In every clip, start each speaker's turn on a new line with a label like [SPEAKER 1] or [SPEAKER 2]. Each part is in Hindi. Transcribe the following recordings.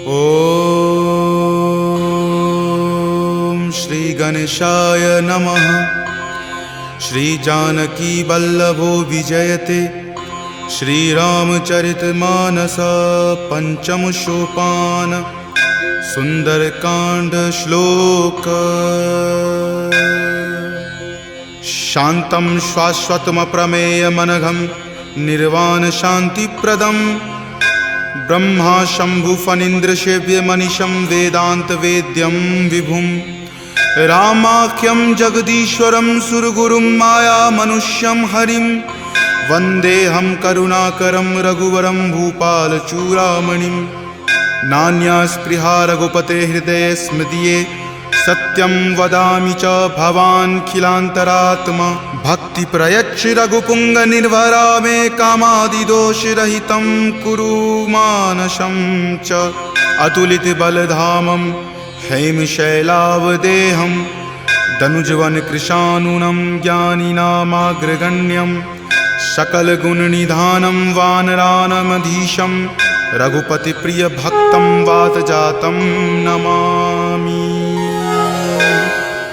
[SPEAKER 1] ओम श्री गणेशाय नमः। श्री जानकी वल्लभो विजयते। श्री रामचरितमानस पंचम सोपान सुंदरकांड श्लोक। शांतं शाश्वतम प्रमेय मनघम निर्वाण शांतिप्रदम ब्रह्मा शंभु फणीन्द्र सेव्य मनीषं वेदांत वेद्यं विभुं रामाख्यं जगदीश्वरं सुरगुरुं माया मनुष्यं हरिं वन्देऽहं करुणाकरं रघुवरं भूपालचूडामणिं। नान्या स्पृहा रघुपते हृदये स्मृतिये सत्यं वदामि च भवान् खिलान्तरात्मा। भक्ति प्रयच्छ रघुपुंग निर्भरा मे कामादिदोषरहितं कुरु मानसं च। अतुलित बलधामं हेमशैलावदेहं दनुजवन कृशानुनं ज्ञानिनामाग्रगण्यं सकलगुणनिधानं वानरानमधीशं रघुपतिप्रियभक्तं वातजातं नमामि।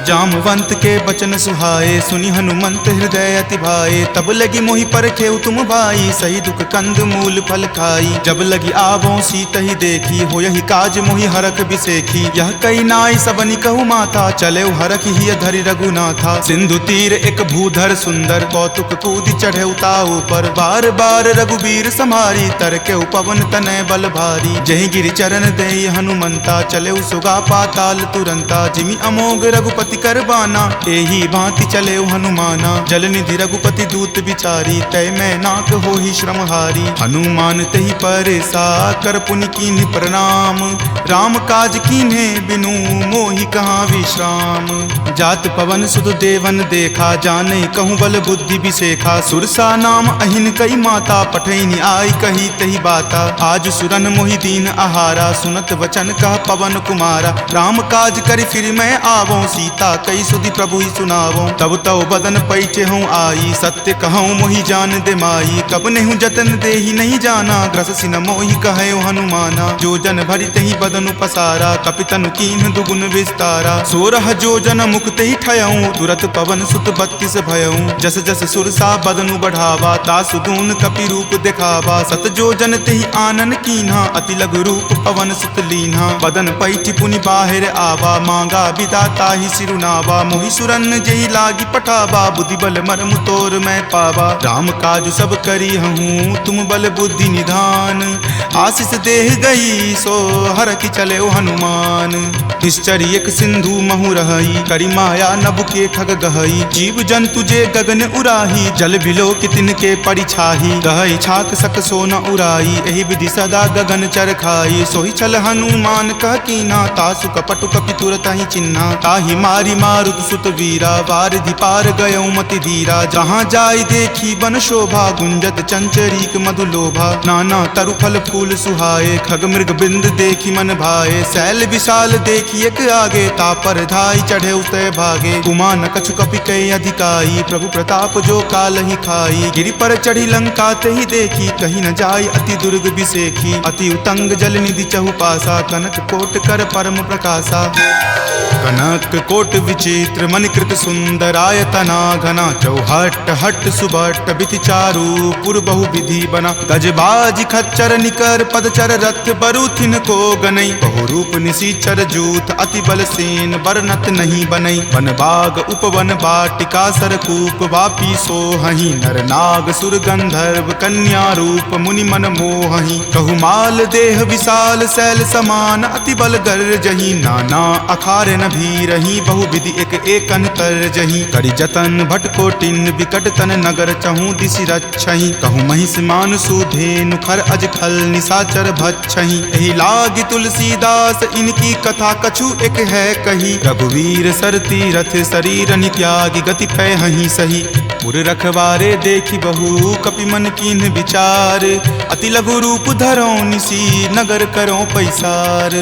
[SPEAKER 1] जामवंत के बचन सुहाए सुनि हनुमंत हृदय अति भाए। तब लगी मोहि परखेउ तुम भाई सही दुख कंद मूल फल खाई। जब लगी आवों सीत ही देखी हो यही काज मोहि हरख बिसेखी। यह कई नाई सबनि कहु माथा चले हरख ही धरि रघुनाथा। सिंधु तीर एक भूधर सुंदर कौतुक कूदि चढ़े ताऊ पर। बार बार रघुबीर सम्हारी तर के पवन तनय बल भारी। जहि गिरि चरण देहि हनुमंता चले सुगा पाताल तुरंता। जिमि अमोघ रघुपति करबाना एही भांति चले हनुमाना। जलनिधि रघुपति दूत विचारी तय मैं नाक हो ही श्रमहारी। हनुमान तहि परेसा कर पुनि कीन्ह प्रणाम। राम काज कीन्हे बिनु मोहि कहाँ विश्राम। जात पवन सुत देवन देखा जाने कहूँ बल बुद्धि विसेखा। सुरसा नाम अहिन कई माता पठैनी आई कही तही बाता। आज सुरन मोहि दीन आहारा सुनत वचन कह पवन कुमारा। राम काज करि फिर मैं आवों सीता कई सुधि प्रभु ही सुनावो। तब तव बदन पैठे हूँ आई सत्य कहूँ मोहि जान दे माई। कब नेहु जतन दे ही नहीं जाना ग्रस सिन मोहि कहे हनुमाना। जो जन भरि तहि बदन पसारा कपितनु कीन्ह दुगुन विस्तारा। 16 जो जन मुक्त ही ठयऊँ तुरत पवन सुत 32 भयऊँ। जस जस सुरसा बदनु बढ़ावा तासु दून कपि रूप दिखावा। सत जो जन तेहि आनन कीन्हा अति लघु रूप पवन सुत लीन्हा। बदन पैठि पुनि बाहिर आवा मांगा विदाता ही सिरुनावा। मोहि सुरन जही लागी पठावा बुद्धि बल मरम तोर मैं पावा। राम काज सब करी हूँ तुम बल बुद्धि निधान। आशीष देह गई सो हर की चले हनुमान। निश्चरी एक सिंधु महु रही करी माया नभ के खग गहई। जीव जंतु जे गगन उराही जल बिलो कि तिनके परिछाही। गहई छाक सक सो न उराई एहि विधि सदा गगन चर खाई। सोहि छल हनुमान कह कीना तासु कपटु कपि तुरत ही चिन्हा। ताहि मारी मारुत सुत वीरा वारिधि पार गयो मति धीरा। जहाँ जाय देखी बन शोभा गुंजत चंचरीक मधु लोभा। नाना तरु फल फूल सुहाए खग मृग बिंद देखी मन भाए। शैल विशाल देखी एक आगे तापर धाई चढ़े उतय भागे। कुमान कछु कपि कई अधिकाई प्रभु प्रताप जो काल ही खाई। गिरि पर चढ़ी लंका तेहि देखी कहीं न जाय अति दुर्ग बिसेखी। अति उतंग जल निधि चहु पासा कनक कोट कर परम प्रकाशा। कनक कोट विचित्र मणिकृत सुंदरायतना घना। चौहट हट सुबट बिति चारु पुर बहु विधि बना। गजबाज खच्चर निकर पदचर रथ बरुथिन को गनई। बहु रूप निशिचर जूथ अति बल सेन बरनत नहीं बनई। वन बाग उपवन बाटिका सरकूप वापी सोहहि। नर नाग सुर गंधर्व कन्या रूप मुनि मन मोहहि। कहु माल देह विशाल शैल समान अति बल गर जही। नाना अखारे न भी रही बहु विधि एक एकन कर जही। करि जतन भट कोटिन विकट तन नगर चहु दिशि रक्षहि। कहु महिष मान सुधेनु खर अज खल निशाचर भक्षहि। एहि लागी तुलसीदास इनकी कथा कछु एक है कही। रघुवीर सर तीरथ शरीर नित्यागी गति पै हहि सही। पुर रखवारे देखी बहु कपि मन कीन्ह विचार, अति लघु रूप धरो निसी नगर करो पैसार।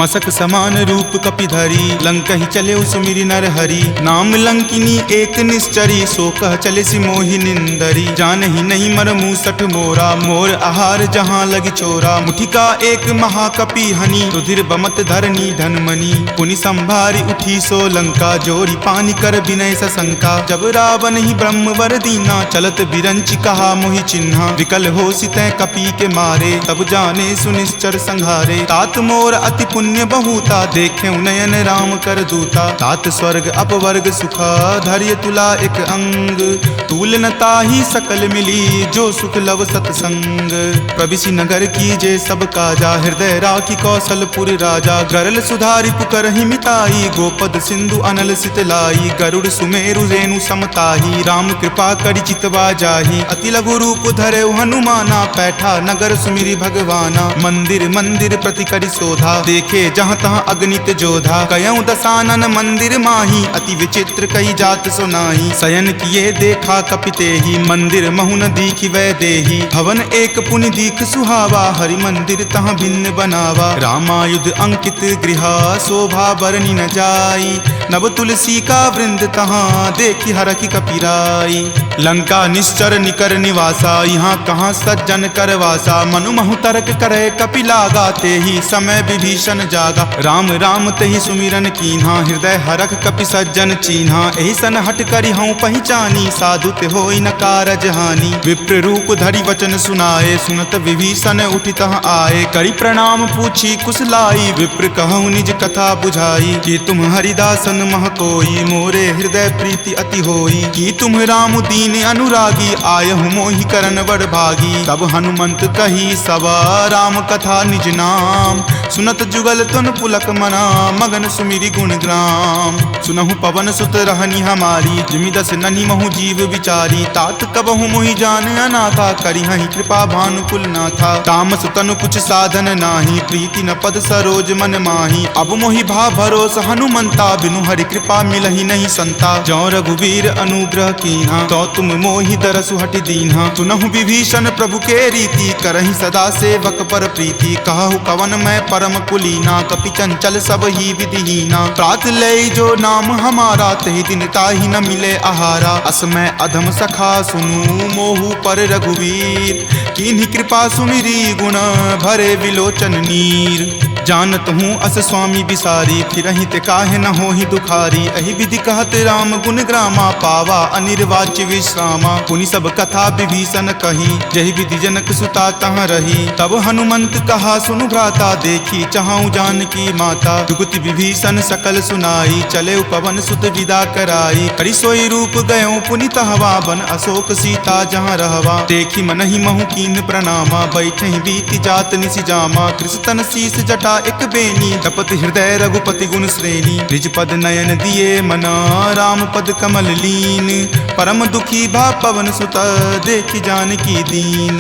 [SPEAKER 1] मसक समान रूप कपि धरी लंकहि चले सुमिरि नर हरि, नाम लंकिनी एक निश्चरी सो कह चले सि मोहि निंदरी। जानहि नहीं मर मूसठ मोरा मोर आहार जहाँ लगी चोरा, मुठिका एक महाकपि हनि रुधिर बमत धरनी धनमणि। पुनि संभारी उठी सो लंका जोरी पानी कर विनय सशंका, जब रावण ही ब्रह्म वर दीना चलत बिरंच कहा मोहि चिन्हा। विकल हो सितै कपि के मारे तब जाने सुनिश्चर संघारे, तात मोर अति पुण्य बहुता देखे नयन राम कर दूता। तात स्वर्ग अपवर्ग सुखा धैर्य तुला एक अंग, तूल न ताहि सकल मिली जो सुख लव सतसंग। प्रविशि नगर की जे सब काजा हृदय राखी कौशलपुर राजा, गरल सुधारि पुकरहि मिताई गोपद सिंधु अनल सितलाई। गरुड़ सुमेरु रेणु समताही राम कृपा करि चितवा जाही, अति लघु रूप धरे हनुमाना पैठा नगर सुमिरि भगवाना। मंदिर मंदिर प्रति करि शोधा देखे जहाँ तहाँ अगणित जोधा, कयऊँ दसानन मंदिर माही अति विचित्र कई जात सुनाही। शयन किए देखा कपितेहि मंदिर महुन दीखि वै देही, भवन एक पुनि दीख सुहावा हरि मंदिर तहाँ भिन्न बनावा। रामायुध अंकित गृहा शोभा बरनी न जाई, नव तुलसी का वृंद तहाँ देखी हरखि कपिराई। लंका निश्चर निकर निवासा यहाँ कहाँ सज्जन करवासा, मनु महु तर्क करे कपि लागा तेहि समय विभीषण जागा। राम राम तेहि सुमिरन कीन्हा हृदय हरख कपि सज्जन चीन्हा, एहि सन हट करि हऊँ पहचानी साधु ते होई न कारज हानि। विप्र रूप धरि वचन सुनाए सुनत विभीषण उठि तहाँ आए, करि प्रणाम पूछी कुशलाई विप्र कहूँ निज कथा बुझाई। कि तुम हरिदासन मह कोई मोरे हृदय प्रीति अति होई, कि तुम राम दीन अनुरागी आयहु मोहि करन वर भागी। तब हनुमंत कही सवा राम कथा निज नाम, सुनत जुगल तुन पुलक मना मगन सुमिरि गुण ग्राम। सुनहु पवन सुत रहनी हमारी जिमि दस ननि महु जीव विचारी, तात कबहु मोहि जान अनाथा करिहहि कृपा भानुकुल नाथा। तामस तनु कुछ साधन नाही प्रीति न पद सरोज मन माही, अब मोहि भा भरोस हनुमंता बिनु हरि कृपा मिलहि नहीं संता। जौ रघुवीर अनुग्रह कीन्हा तो तुम मोहि दरसु हटि दीन्हा, सुनहु विभीषण प्रभु के रीति करहि सदा सेवक पर प्रीति। कहु कवन मैं परम कुलीना कपि चंचल सब ही विधिहीना, प्रात लय जो नाम हमारा तहि दिन ताहि न मिले आहारा। अस मैं अधम सखा सुनु मोहु पर रघुवीर, कीन्ही कृपा सुमिरी गुण भरे विलोचन नीर। जानत हूँ अस स्वामी बिसारी फिरहि ते काहे न होहि दुखारी, एहि विधि कहत राम गुण ग्रामा पावा अनिर्वाच्य विश्रामा। पुनि सब कथा विभीषण कही जहि विधि जनक सुता तहाँ रही, तब हनुमंत कहा सुनु भ्राता देखी चाहूँ जानकी माता। जुगति विभीषण सकल सुनाई चले पवन सुत विदा कराई, करि सोई रूप गयो पुनि तहवा बन अशोक सीता जहाँ रहवा। देखी मनहि महु कीन प्रणामा बैठे बीति जात निसि जामा, कृष्ण शीस जटा एक बेनी तपत हृदय रघुपति गुण श्रेणी। निज पद नयन दिए मना राम पद कमल लीन, परम दुखी भा पवन सुत देखी जानकी दीन।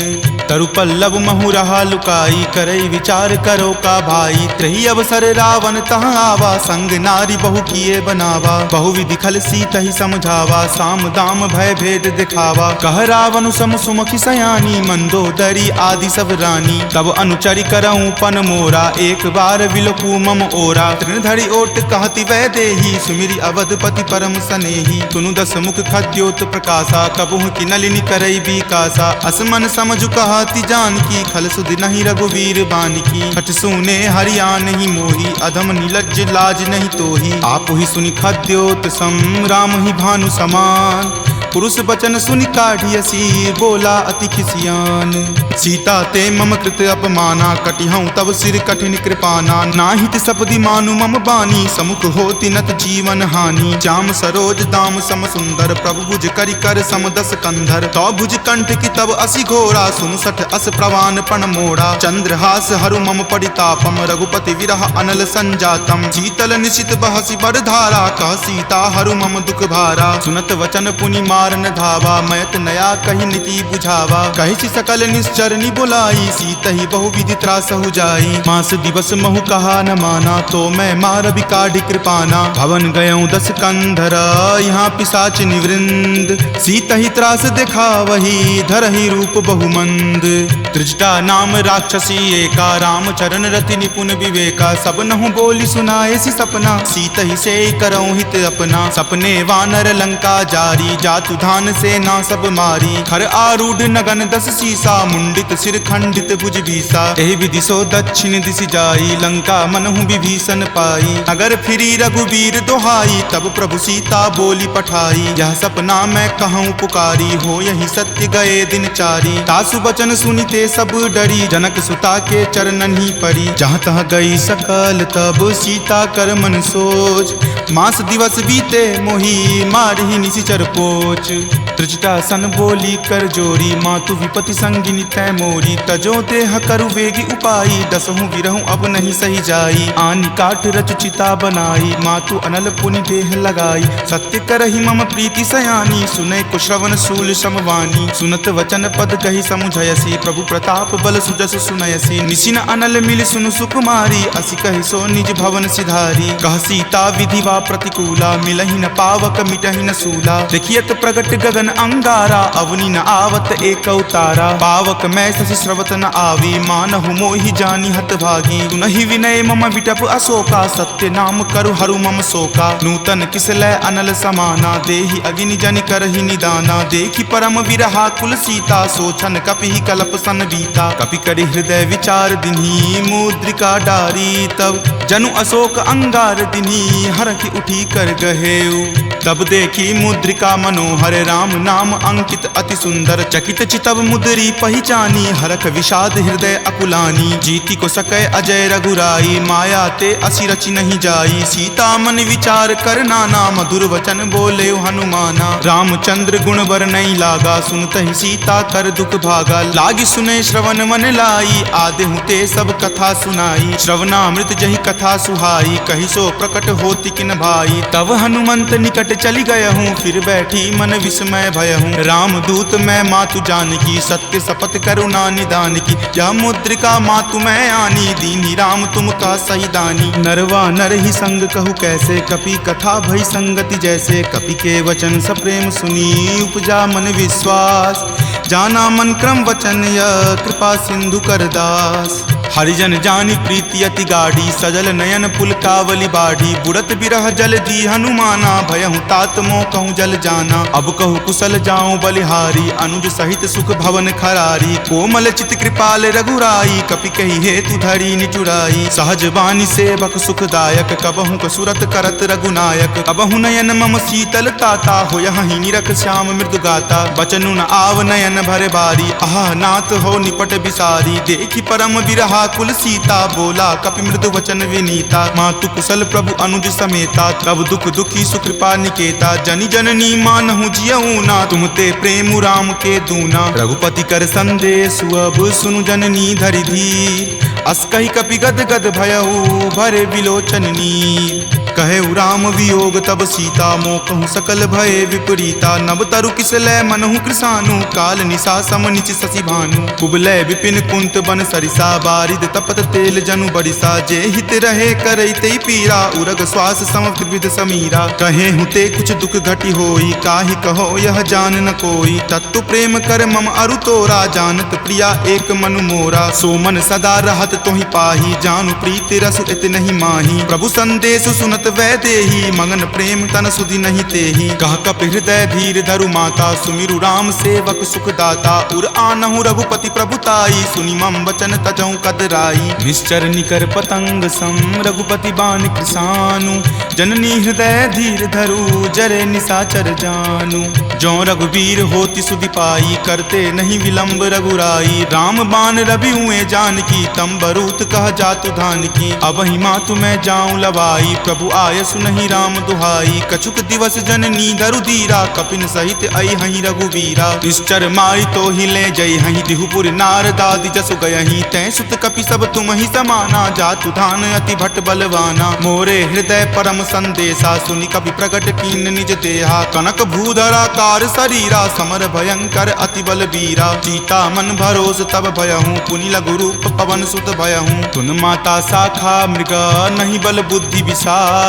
[SPEAKER 1] तरु पल्लव महु रहा लुकाई करई विचार करो का भाई, त्रही अवसर रावण तहाँ आवा संग नारी बहु किए बनावा। बहु विधि खल सीत ही समझावा साम दाम भय भेद दिखावा। कह रावण सम सुमुखी सयानी मंदोदरी आदि सब रानी, तब अनुचरि करऊँ पन मोरा एक बार विलोकू मम ओरा। तृणधरि ओट कहति वै देही सुमिरि अवधपति परम सनेही, सुनु दस मुख खद्योत प्रकाशा कबहुँ की नलिनी करई बीकासा। असमन समझु कहति जानकी खल सुधि नहीं रघुवीर बानकी, हठ सुने हरिया नहीं मोही अधम नीलज्ज लाज नहीं तोही। आप ही सुनि खद्योत सम राम ही भानु समान, पुरुष बचन सुनि काढ़ियसी बोला अति खिसियान। सीता ते मम कृत अपमाना कटिहऊँ तब सिर कठिन कृपाना। नाहित सपदि मानु मम बानी समुख होति नत जीवन हानि। श्याम सरोज दाम सम सुंदर प्रभु भुज करि कर सम दस कंधर। तो भुज कंठ की तब असि घोरा सुनु सठ अस प्रवान पण मोड़ा। चंद्रहास हरु मम परितापम रघुपति विरह अनल संजातम। शीतल निशित बहसि बरधारा कह सीता हरु मम दुख भारा। सुनत वचन पुनि मार मारन धावा, मैत नया कही नीति बुझावा। कही सकल निश्चरनी बुलाई, सीतहि बहुविधि त्रास हो जाई। मास दिवस महु कहा न माना, तो मैं मार बिकाढ़ कृपाना। भवन गयऊँ 10 कंधर, यहाँ पिशाच निवृंद। सीतहि त्रास देखा वही, धरहि रूप बहुमंद। त्रिजटा नाम राक्षसी एका, राम चरण रति निपुण विवेका। सब नहु बोली सुनाए सी सपना, सीतहि से करऊँ हित अपना। सपने वानर लंका जारी, जातु धान से ना सब मारी। खर आरूढ़ नगन 10 सीसा, मुंडित सिर खंडित भुज बीसा। एहि विधि सो दक्षिण दिश जाई, लंका मनहु विभीषण पाई। नगर फिरी रघुबीर दोहाई, तब प्रभु सीता बोली पठाई। यह सपना मैं कहूँ पुकारी, हो यही सत्य गए दिन चारी। तासु बचन सुनिते सब डरी, जनक सुता के चरणन ही परी। जहाँ तहाँ गई सकल तब सीता कर मन सोच। मास दिवस बीते मोही, मारहि निशिचर पोच। त्रिजटा सन बोली कर जोरी, मातु विपति संगिनी तै मोरी। तजो देह करु वेगी उपाई, दसहु विरहु अब नहीं सही जाई। आनि काठ रच चिता बनाई, मातु अनल पुनि देह लगाई। सत्य करहि मम प्रीति सयानी, सुनै कुश्रवण शूल समवानी। सुनत वचन पद कही समुझयसी, प्रभु प्रताप बल सुजस सुनयसी। निशिन अनल मिल सुनु सुकुमारी, असि कहि सो निज भवन सिधारी। कह सीता विधिवा प्रतिकूला, मिलहि न पावक मिटहि न सूला। देखियत प्रगट गगन अंगारा, अवनि न आवत एक अवतारा। पावक मैं शशि स्रवत न आवी, मानहु मोहि जानी हत भागी। सुनहि विनय मम विटप अशोका, सत्य नाम करु हरु मम शोका। नूतन किसलै अनल समाना, देहि अगिनि जनि करहि निदाना। देखि परम विरहा कुल सीता, सोचन कपि कलप सन बीता। कपि करि हृदय विचार दिन्ही, मुद्रिका डारी। तब जनु अशोक अंगार दिन्ही, हरखि उठी कर गहेऊ। तब देखी मुद्रिका मनोहर, राम नाम अंकित अति सुंदर। चकित चितव मुद्री पहचानी, हरख विषाद हृदय अकुलानी। जीति को सकै अजय रघुराई, माया ते असि रचि नहीं जाई। सीता मन विचार कर नाना, मधुर वचन बोले हनुमाना। रामचंद्र गुण बर नहीं लागा, सुनतहि सीता कर दुख भागा। लागी सुने श्रवण मन लाई, आदेहु ते सब कथा सुनाई। श्रवणामृत जहि कथा सुहाई, कहि सो प्रकट होति किन भाई। तब हनुमंत निकट चली गयहूँ, फिर बैठी मन विस्मय भयहूँ। राम दूत मैं मातु जानकी, सत्य शपथ करुणा निदान की। यह मुद्रिका मातु मैं आनी, दीनी राम तुम का सही दानी। नरवा नर ही संग कहु कैसे, कपि कथा भई संगति जैसे। कपि के वचन सप्रेम सुनी, उपजा मन विश्वास। जाना मन क्रम वचन यह, कृपा सिंधु कर दास। हरिजन जानी प्रीति अति गाढ़ी, सजल नयन पुलकावली बाढ़ी। बुड़त बिरह जल दी हनुमाना, भयहु तात मोह कहूँ जल जाना। अब कहु कुशल जाऊँ बलिहारी, अनुज सहित सुख भवन खरारी। कोमल चित कृपाल रघुराई, कपि कही हेतु धरी निचुराई। सहज बानी सेवक सुखदायक, कबहु कसुरत करत रघुनायक। कबहु नयन मम शीतल ताता, हो यहीं निरख श्याम मृदु गाता। बचनु न आव नयन भर बारी, आह नाथ हो निपट बिसारी। देखी परम विरहा कुल सीता, बोला कपि मृदु वचन विनीता। मातु कुशल प्रभु अनुज समेता, तब दुख दुखी सुकृपा निकेता। जनि जननी मानहु जियऊ ना, तुम ते प्रेम राम के दूना। रघुपति कर संदेश अब सुनु जननी धरि धीर। अस कहि कपि गद गद भयऊ, भरे विलोचन नीर। कहे राम वियोग तब सीता, मोह कहूँ सकल भय विपरीता। नव तरु किसलै मनहु कृसानु, काल निशा सम निच शशि भानु। कुबलै विपिन कुंत बन सरिसा, बारिद तपत तेल जनु बरिसा। जे हित रहे करैते पीरा, उरग श्वास सम त्रिविध समीरा। कहे हुते कुछ दुख घटी होई, काहि कहो यह जान न कोई। तत्तु प्रेम कर मम अरु तोरा, जानत प्रिया एक मनु मोरा। सो मन सदा रहत तोहि पाही, जानु प्रीति रसु इत नहीं माही। प्रभु संदेश सुनत वै देही, मगन प्रेम तन सुधि नहीं तेही। कह कप हृदय धीर धरु माता, सुमिरु राम सेवक सुख दाता। उर आनहु रघुपति प्रभुताई, सुनि मम वचन तजहु कदराई। निश्चर निकर पतंग सम, रघुपति बाण कृसानु। जननी हृदय धीर धरु, जरे निशाचर जानु। जो रघुवीर होति सुधि पाई, करते नहीं विलंब रघुराई। राम बाण रवि हुए जानकी, तम बरूत कह जातु धान की। अब ही मातु मैं जाऊं लवाई, प्रभु आय सुनहि राम दुहाई। कछुक दिवस जननी धरु धीरा, कपिन सहित आई हहीं रघुवीरा। निश्चर मारी तो ही ले जई हहीं, दिहुपुर नारदादि जसु गयहीं। तै सुत कपि सब तुम ही समाना, जातु धान अति भट बलवाना। मोरे हृदय परम संदेशा, सुनि कपि प्रकट कीन निज देहा। कनक भूधराकार शरीरा, समर भयंकर अति बलबीरा। सीता मन भरोस तब भयहूँ, पुनि लघु रूप पवन सुत भयहूँ। तुन माता शाखा मृगा, नहीं बल बुद्धि विशाल।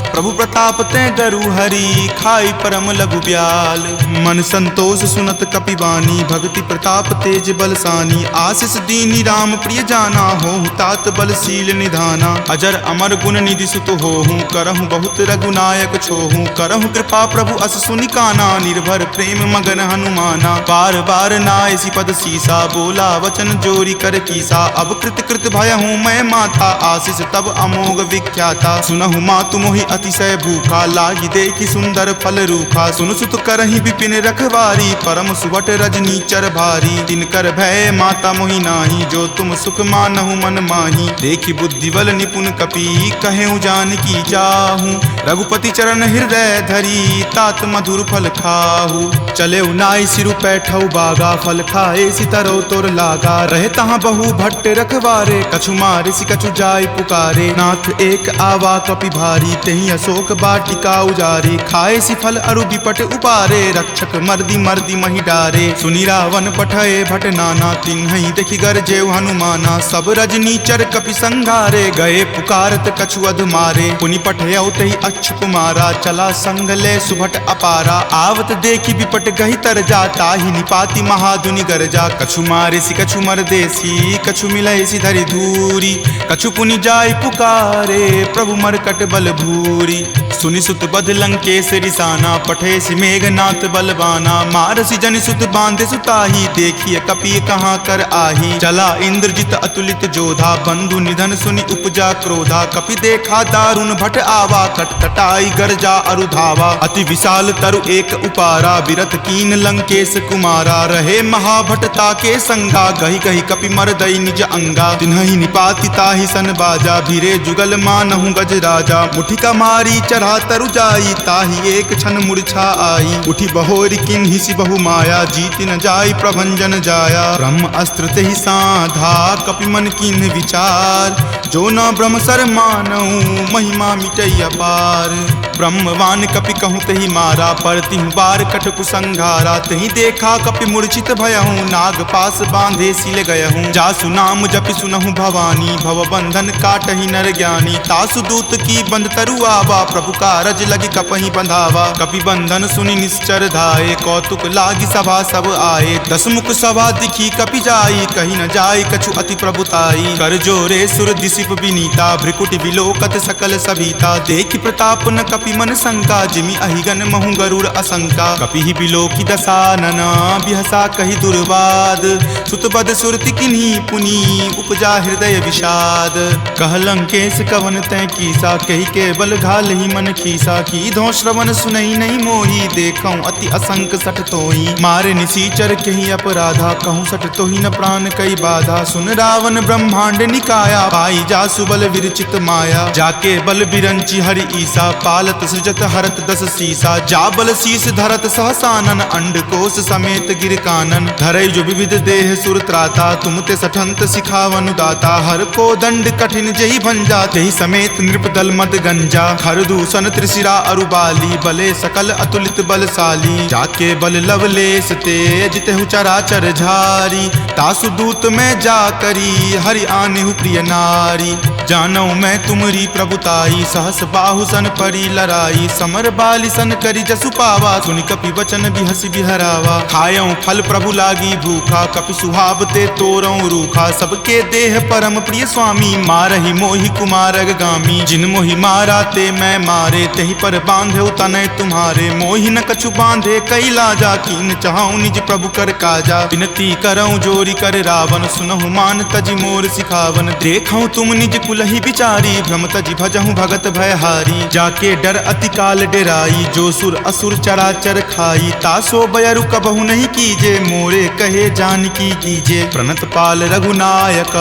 [SPEAKER 1] प्रभु प्रताप तै डरू हरि, खाई परम लघु ब्याल। मन संतोष सुनत कपिवानी, भक्ति प्रताप तेज बलसानी। आशीष दीनी राम प्रिय जाना, होहु तात बलशील निधाना। अजर अमर गुण निधि सुत होहूँ, करहूँ बहुत रघुनायक छोहूँ। करहूँ कृपा प्रभु अस सुनि काना, निर्भर प्रेम मगन हनुमाना। बार बार नायसी पद सीसा, बोला वचन जोरी कर कीसा। अब कृत कृत भयहूँ मैं माता, आशीष तब अमोघ विख्याता। सुनहु मातु मोहि अतिशय भूखा, लागी देखी सुंदर फल रूखा। सुन सुत करहि विपिन रखवारी, परम सुवट रजनी चर भारी। तिनकर भय माता मोहि नाही, जो तुम सुख मानहु मन माही। देखी बुद्धि बल निपुण कपि, कहेउ जानकी जाहू। रघुपति चरण हृदय धरी, तात मधुर फल खाहू। चले नाई सिरु पैठौ बागा, फल खाए सितरो तोर लागा। रहे तहाँ बहु भट्ट रखवारे, कछु मारे सि कछु जाय पुकारे। नाथ एक आवा कपि भारी, तेहि अशोक वाटिका उजारे। खाए सि फल अरु विपट उपारे, रक्षक मर्दी मर्दी महि डारे। सुनि रावण पठय भट नाना, तिन्हि देखि गरजेउ हनुमाना। सब रजनी चर कपि संघारे, गए पुकारत कछु अध मारे। पुनि पठयउ तेहि अच्युत कुमारा, चला संग ले सुभट अपारा। आवत देखि विपट गहि तर जा, ताहि निपाति महाधुनि गरजा। कछु मारे सि कछु मरदेसी, कछु मिलय सि धरि धूरी। कछु पुनि जाय पुकारे, प्रभु मरकट बल भूरी। सुनि सुत बध लंकेश रिसाना, पठे सि मेघनाथ बलवाना। मारसि जनि सुत बांधे सुताही, देखिए कपि कहाँ कर आही। चला इंद्रजित अतुलित जोधा, बंधु निधन सुनि उपजा क्रोधा। कपि देखा दारुण भट आवा, कटकटाई गरजा अरु धावा। अति विशाल तरु एक उपारा, विरत कीन लंकेश कुमारा। रहे महाभटता के संगा, गहि गहि कपि मरदई निज अंगा। तिन्हि निपाति ताहि सन बाजा, भीरे जुगल मानहु गज राजा। मुठिका मारी चढ़ा तरु जाई, ताहि एक क्षण मूर्छा आई। उठी बहोरी किन्हि सि बहु माया, जीति न जाई प्रभंजन जाया। ब्रह्म अस्त्र तेहि साधा, कपि मन किन्ह विचार। जो न ब्रह्म सर मानहु, महिमा मिटई अपार। ब्रह्मवान कपि कहूँ तेहि मारा, परतिहु बार कटकु संघारा। तेहि देखा कपि मूर्छित भयहूँ, नाग पास बांधे सिल गयहूँ। जासु नाम जपि सुनहु भवानी, भव बंधन काटहि नर ज्ञानी। तासु दूत की बंध तरु आवा, प्रभु कारज लगी कपहि बंधावा। कपि बंधन सुनि निश्चर धाये, कौतुक लागी सभा सब आए। दस मुख सभा दिखी कपि जाई, कही न जाय कछु अति प्रभुताई। कर जोरे सुर दिसिप विनीता, भ्रिकुटि विलोकत सकल सभीता। देखि प्रताप न कपि मन शंका, जिमि अहिगन महु गरुड़ असंका। कपि ही बिलोकी दसानन, बिहसा कहि दुर्वाद। सुतबद सुरति किन्ही पुनि, उपजा हृदय विषाद। कह लंकेश कवन तै कीसा, कहि के बल घाल ही मन खीसा। की धो श्रवण सुनई नहीं मोही, देखऊं अति असंक सठ तोही। मारे निसीचर कहि अपराधा, कहूँ सठ तोही न प्राण कई बाधा। सुन रावण ब्रह्मांड निकाया, पाई जासु बल विरचित माया। जाके बल बिरंची हरि ईसा, पालत सृजत हरत दस सीसा। जा बल शीस धरत सहसानन, अंडकोश समेत गिर कानन। धरई जो विविध देह सुर त्राता, तुम ते सठंत सिखावनु दाता। हर को दंड कठिन जहि भंजा, तेहि समेत नृप दल मद गंजा। खर दूषण त्रिशिरा अरुबाली, बले सकल अतुलित बलशाली। जाके बल लवलेश तेज, तेहु चराचर झारी। तासु दूत में जा करी, हरि आनेहु प्रिय नारी। जानौ मैं तुमरी प्रभुताई, सहस बाहु सन परी लराई। समर बाली सन करी जसु पावा, सुनि कपि वचन बिहसि बिहरावा। खायऊं फल प्रभु लागी भूखा, कपि सुहावते तोरऊं रूखा। सबके देह परम प्रिय स्वामी, मारहि मोहि कुमारग गामी। जिन मोहि मारा ते मैं मारे, तेहि पर बांधे तनय तुम्हारे। मोहि न कछु बांधे कई लाजा, कीन चाहूं निज प्रभु कर काजा। विनती करऊं जोरी कर रावण, सुनहु मान तजि मोर सिखावन। देखऊं तुम निज कुलहि बिचारी, भ्रम तजि भजहूं भगत भयहारी। जाके डर अति काल डेराई, जो सुर असुर चराचर खाई। तासो बयरु कबहु नहीं कीजे, मोरे कहे जानकी कीजे। प्रणत पाल रघुनायक,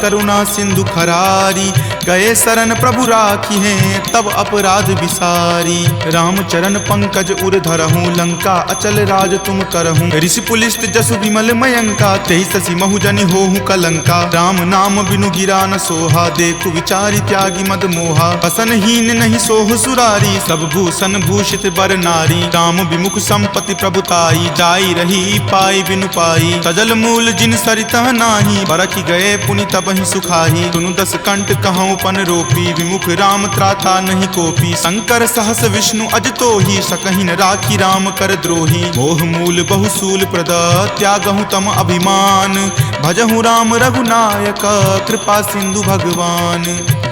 [SPEAKER 1] करुणा सिंधु खरारी। गए शरण प्रभु राखी हैं तब अपराध विसारी। राम चरण पंकज उर धरहूँ लंका अचल राज तुम करहूँ। ऋषि पुलिस्त जसु विमल मयंका तेहि शशि महुजनि होहु कलंका। राम नाम बिनु गिरा न सोहा देखु विचारी त्यागी मद मोहा। बसनहीन नहीं सोह सुरारी सब भूषण भूषित बर नारी। राम विमुख संपत्ति प्रभुताई जाई रही पाई बिनु पाई। सजल मूल जिन सरितह नाही बरखि गए पुनि तबहि सुखाही। सुनु दस कंठ कहूँ पन रोपी विमुख राम त्राता नहीं कोपी। शंकर सहस विष्णु अज तोहि सकहि न राखी राम कर द्रोही। मोह मूल बहुसूल प्रद त्यागहु तम अभिमान। भजहु राम रघुनायक कृपा सिंधु भगवान।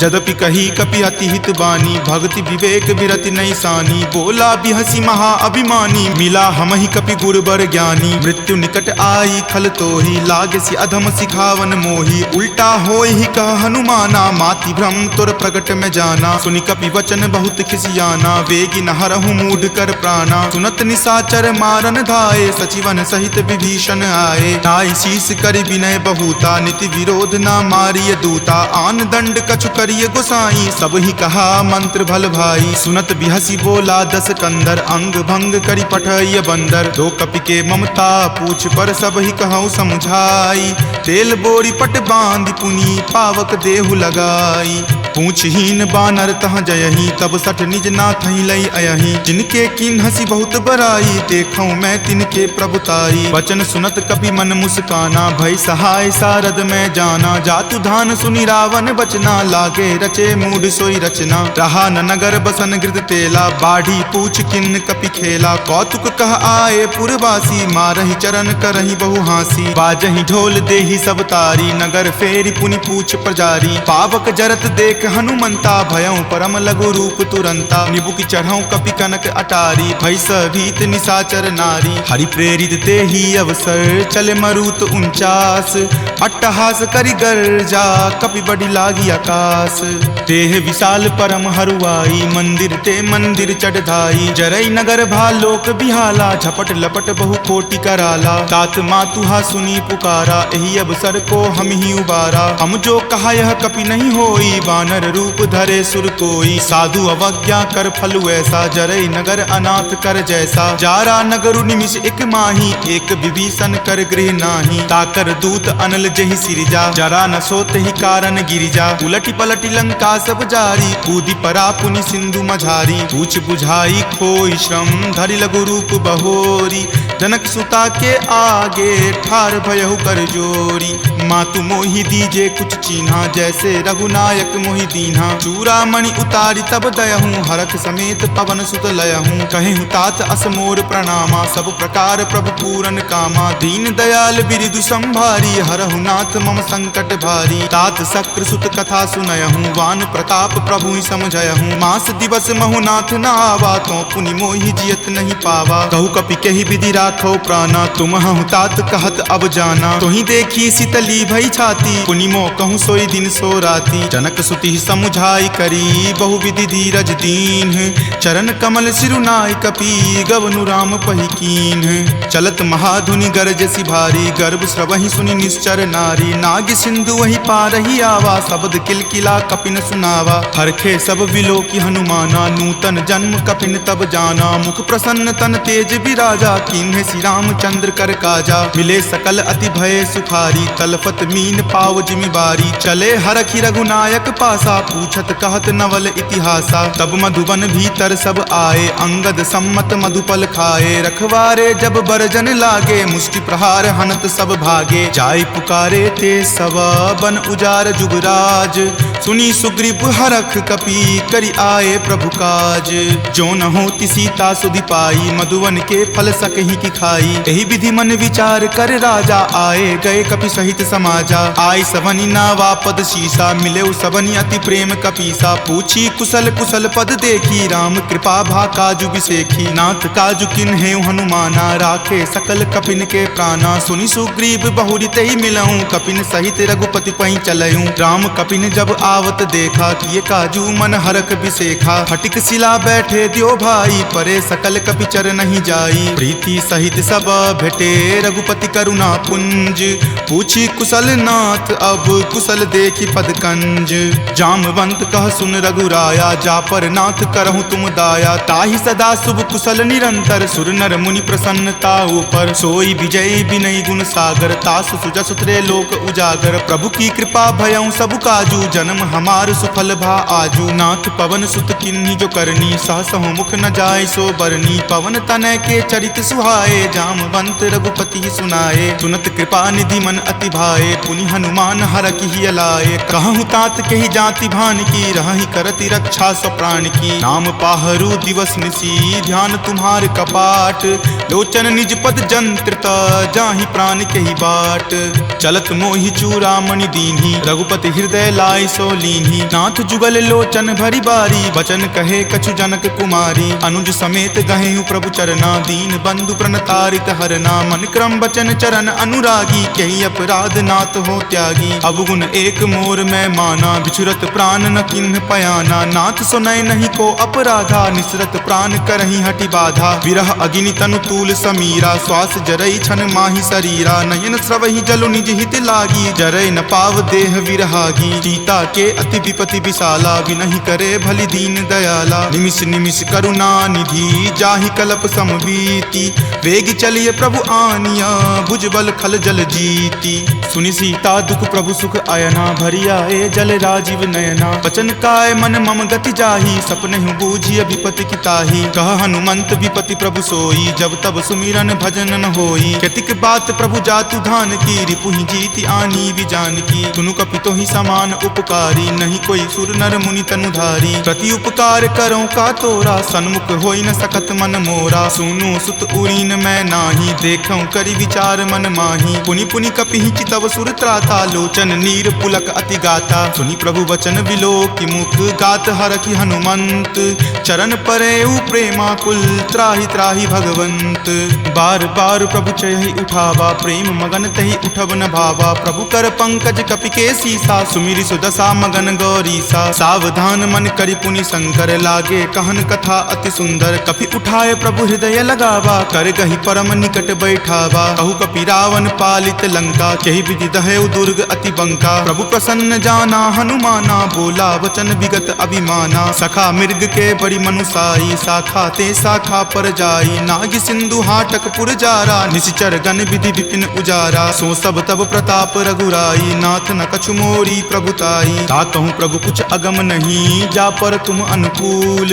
[SPEAKER 1] जदपि कही कपि अति हित बानी भक्ति विवेक विरति नहीं सानी। बोला बिहसी महा अभिमानी मिला हमहि कपि गुरबर ज्ञानी। मृत्यु निकट आई खल तोहि लागसी अधम सिखावन मोही। उल्टा होय ही कह हनुमाना माति भ्रम तुर प्रगट में जाना। सुनि कपि वचन बहुत खिसियाना वेगी न हरहु मूढ़ कर प्राणा। सुनत निशाचर मारन धाये सचिवन सहित विभीषण आए। नाई शीस कर विनय बहुता नीति विरोध न मारिय दूता। आन दंड कछु करिय गोसाई सब ही कहा मंत्र भल भाई। सुनत बिहसी बोला दस कंदर अंग भंग करि पठय बंदर। दो कपि के ममता पूछ पर सब ही कहूँ समझाई। तेल बोरी पट बांध पुनी पावक देहु लगाई। पूछहीन बानर तह जयही तब सठ निज नाथ लई अयही। जिनके किन हसी बहुत बराई देखूं मैं तिनके प्रभुताई। वचन सुनत कपि मन मुस्काना भय सहाय सारद में जाना। जातु धान सुनि रावण बचना लागे रचे मूढ़ सोई रचना। रहा न नगर बसन गृद तेला बाढ़ी पूछ किन कपि खेला। कौतुक कह आए पुरवासी मारहि चरण करहि बहु हासी। बाजहि ढोल देहि सब तारी नगर फेरी पुनि पूछ प्रजारी। पावक जरत देख हनुमंता भयं परम लघु रूप तुरंता। निबुक चढ़ऊ कपि कनक अटारी भय भीत निशाचर नारी। हरि प्रेरित तेहि अवसर चले मरुत 49। अट्टहास करि गर्जा कपि बड़ी लागी आकाश। देह विशाल परम हरुआई मंदिर ते मंदिर चढ़ाई। जरई नगर भालोक बिहाला झपट लपट बहु कोटि कराला। तात मातुहा सुनी पुकारा एहि अवसर को हम ही उबारा। हम जो कहा यह कपि नहीं होई वानर रूप धरे सुर कोई। साधु अवज्ञा कर फल ऐसा जरई नगर अनाथ कर जैसा। जारा नगरु निमिष एक माही एक विभीषण कर गृह नाही। ताकर दूत अनल जहि सिरिजा जरा न सोत ही कारण गिरिजा। उलटी पलटी लंका सब जारी कूदी परा पुनि सिंधु मझारी। पूछ बुझाई खोई श्रम धरि लघु रूप बहोरी। जनक सुता के आगे ठार भयहु कर जोरी। मातु मोहि दीजे कुछ चीन्हा जैसे रघुनायक मोहि दीन्हा। चूड़ामणि उतारी तब दयहूँ हरख समेत पवन सुत लयहूँ। कहेहु तात असमोर प्रणामा सब प्रकार प्रभु पूरन कामा। दीन दयाल बिरिदु संभारी हरहु नाथ मम संकट भारी। तात शक्र सुत कथा सुनयहूँ वान प्रताप प्रभु ही समझयहूँ। मास दिवस महु नाथ न आवा तो पुनि मोहि जियत नहीं पावा। कहु कपि कहि विधि राखो प्राणा तुम हूँ तात कहत अब जाना। तोहि देखी शीतली भई छाती पुनि मो कहूँ सोई दिन सो राती। जनक सुति समुझाई करी बहु विधि धीरज दीन। चरण कमल सिरुनाई कपि गवनु राम पहि कीन। चलत महाधुनि गरजसि भारी गर्भ स्रवहि सुनि निश्चर नारी। नाग सिंधु वही पारही आवा शब्द किलकिला कपिन सुनावा। हरखे सब विलोकी हनुमाना नूतन जन्म कपिन तब जाना। मुख प्रसन्न तन तेज विराजा कीन्हे श्री रामचंद्र कर काजा। मिले सकल अति भय सुखारी तलफत मीन पाव जिमिबारी। चले हरखि रघुनायक पासा पूछत कहत नवल इतिहासा। तब मधुबन भीतर सब आए अंगद सम्मत मधुपल खाए। रखवारे जब बरजन लागे मुष्टि प्रहार हनत सब भागे। जाय पुकारे ते सब बन उजार जुगराज। सुनी सुग्रीव हरख कपि करि आए प्रभु काज। जो न होती सीता सुधि पाई मधुवन के फल सकहि की खाई। एहि विधि मन विचार कर राजा आए गए कपि सहित समाजा। आय सबनि नावा पद शीसा मिले सबनि अति प्रेम कपीसा। पूछी कुशल कुशल पद देखी राम कृपा भा काजु बिसेखी। नाथ काजु किन्हे हनुमाना राखे सकल कपिन के प्राणा। सुनि सुग्रीव बहुरी तेहि मिलऊं कपिन सहित रघुपति पहि चलऊं। राम कपिन जब आवत देखा किए काजू मन हरख बिसेखा। फटिक सिला बैठे दियो भाई परे सकल कपि चर नहीं जाई। प्रीति सहित सब भेटे रघुपति करुणा पुंज। पूछी कुशल नाथ अब कुशल देखी पद कंज। जामवंत कह सुन रघुराया, जा पर नाथ करहु तुम दाया। ताहि सदा शुभ कुशल निरंतर, सुर नर मुनि प्रसन्नता ऊपर। सोई विजय विनय गुण सागर, तासु सुजस त्रैलोक उजागर। प्रभु की कृपा भयउ सब काजू, जन्म हमार सुफल भा आजू। नाथ पवन सुत किन्ही जो करनी, सहसहु मुख न जाय सो बरनी। पवन तनय के चरित सुहाए, जामवंत रघुपति सुनाए। सुनत कृपा निधि मन अति भाए, पुनि हनुमान हरखि अलाए। कहूँ तात के ही जाति भान की, रहहि करति रक्षा सो प्राण की। नाम पाहरू दिवस निसी, ध्यान तुम्हार कपाट। लोचन निज पद जंत्रित, जाहि प्राण के ही बाट। चलत मोहि चूड़ामणि दीन्ही, रघुपति हृदय लाय सो लीन्ही। नाथ जुगल लोचन भरी बारी, बचन कहे कछु जनक कुमारी। अनुज समेत गहेहु प्रभु चरना, दीन बंधु प्रणतारित हरना। मन क्रम बचन चरण अनुरागी, कही अपराध नाथ हो त्यागी। अवगुण एक मोर में माना, बिछुरत प्राण न किन्ह पयाना। नाथ सुनय नहीं को अपराधा, निसरत प्राण करहि हटि बाधा। विरह अग्नि तनु तूल समीरा, श्वास जरई छन माहि शरीरा। नयन स्रवहि जलु निज हित लागी, जरय न पाव देह विरहागी। सीता के अति विपति विशाला, विनहि करे भलि दीन दयाला। निमिष निमिष करुणा निधि, जाहि कलप समबीति। वेग चलिए प्रभु आनिया, भुजबल खल जल जीती। सुनि सीता दुख प्रभु सुख अयना, भरी आए जल राजीव नयना। बचन काय मन मम गति जाहि, सपनेहु बूझिय विपति की ताहि। कह हनुमंत विपति प्रभु सोई, जब तब सुमिरन भजन न होई। केतिक बात प्रभु जातु धान की, रिपुहि जीति आनी विजान की। सुनु कपितो ही समान उपकारी, नहीं कोई सुर नर मुनि तनुधारी। प्रति उपकार करो का तोरा, सन्मुख होई न सकत मन मोरा। सुनु सुत उरीन मैं नाही, देखऊं करि विचार मन माही। पुनि पुनि कपिहि चितव सुर त्राता, लोचन नीर पुलक अति गाता। सुनि प्रभु वचन विलोकि मुख, गात हरखि हनुमंत। चरण परेउ प्रेमाकुल, त्राहि त्राहि भगवंत। बार बार प्रभु चयहि उठावा, प्रेम मगन तहि उठब न भावा। प्रभु कर पंकज कपि के सीसा, सुमिरि सुदशा मगन गौरीसा। सावधान मन करि पुनि शंकर, लागे कहन कथा अति सुंदर। कपि उठाए प्रभु हृदय लगावा, कर गहि परम निकट बैठावा। कहु कपि रावण पालित लंका, केहि विधि दहेउ दुर्ग अति बंका। प्रभु प्रसन्न जाना हनुमाना, बोला वचन विगत अभिमाना। सखा मृग के बड़ी मनुसाई, शाखा ते शाखा पर जाई। नाग सिंधु हाटक पुर जारा, निशिचर गण विधि विपिन उजारा। सो सब तब प्रताप रघुराई, नाथ न कछु मोरी प्रभुताई। ताकहु प्रभु कुछ अगम नहीं, जा पर तुम अनुकूल।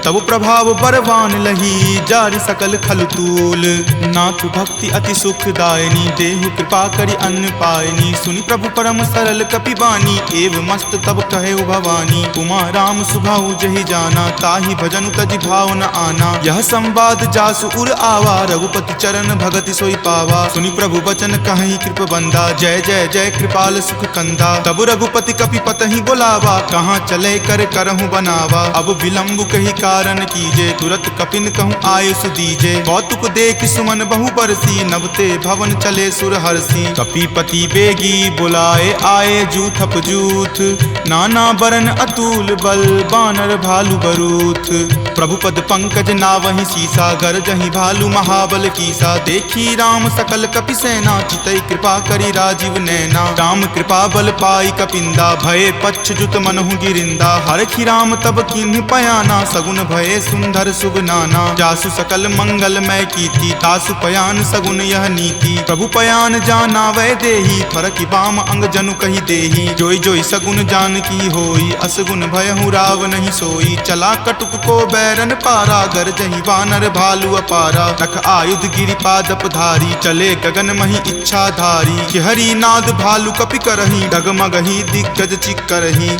[SPEAKER 1] तब प्रभाव बरवान लही, जारि सकल खल तूल। नाथ भक्ति अति सुखदायनी, देहु कृपा करि अन्न पायनी। सुनि प्रभु परम सरल कपि बानी, एव मस्त तब कहे भवानी। उमा राम सुभाउ जहि जाना, ताहि भजनु तजि भाव न आना। यह संवाद जासु उर आवा, रघुपति चरण भगति सोई पावा। सुनि प्रभु वचन कहहि कृप बंदा, जय जय जय कृपाल सुख कंदा। तब रघुपति कपि पतहि बोलावा, कहाँ चले कर करहु बनावा। अब विलंब कही कारण कीजे, तुरत कपिन कहूँ आयुष दीजे। कौतुक देख सुमन बहु बरसी, नवते भवन चले सुर हरसी। कपिपति बेगी बुलाए, आए जूथप जूथ। नाना बरन अतुल बल, बानर भालु बरूथ। प्रभु पद पंकज नावहि सीसा, गरजहि भालु महाबल कीसा। देखी राम सकल कपि सेना, चितई कृपा करि राजीव नैना। राम कृपा बल पाई कपिंदा, भये पच्छ जुत मनहु गिरिंदा। हरखि राम तब किन्हि पयाना, सगुन भये सुंदर सुगनाना। जासु सकल मंगलमय कीर्ति, तासु पयान सगुन यह नीति। प्रभु पयान जाना वै देही, फरकि बाम अंग जनु कहि देही। जोई जोई सगुन जान की होई, असगुन भयहु राव नहीं सोई। चला कटुक को बैरन पारा, गरजहि वानर भालु अपारा। रख आयुध गिरिपादप धारी, चले गगन मही इच्छा धारी। हरि नाद भालु कपि करही, डगमगहि दिग्गज चिक्करही।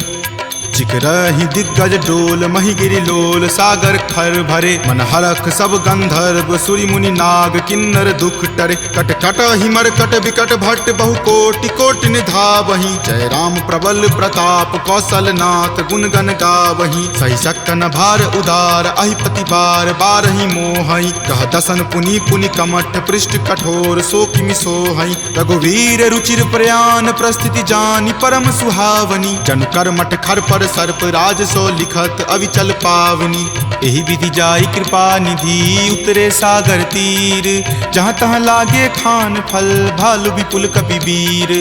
[SPEAKER 1] चिकरहि दिग्गज डोल, मही गिरि लोल। सागर खर भरे मन हरख, सब गंधर्व सुरि मुनि नाग। किन्नर दुख टरे, कट कट हिमर कट विकट भट्ट। बहु कोटि कोटि निधावहि, जय राम प्रबल प्रताप। कौशल नाथ गुण गण गावहि, सही सकन भार उदार। अहिपति बार बारहि मोहहि, कह दसन पुनि पुनि कमठ। पृष्ठ कठोर सो किमि सोहहि, रघुवीर रुचिर प्रयान। प्रस्थिति जानि परम सुहावनी, जनु कर मठ खर पर सर्प राज सो लिखत अविचल पावनी। एही विधि जाई कृपा निधि उतरे सागर तीर, जहाँ तहाँ लागे खान फल भालु विपुल कपि वीर।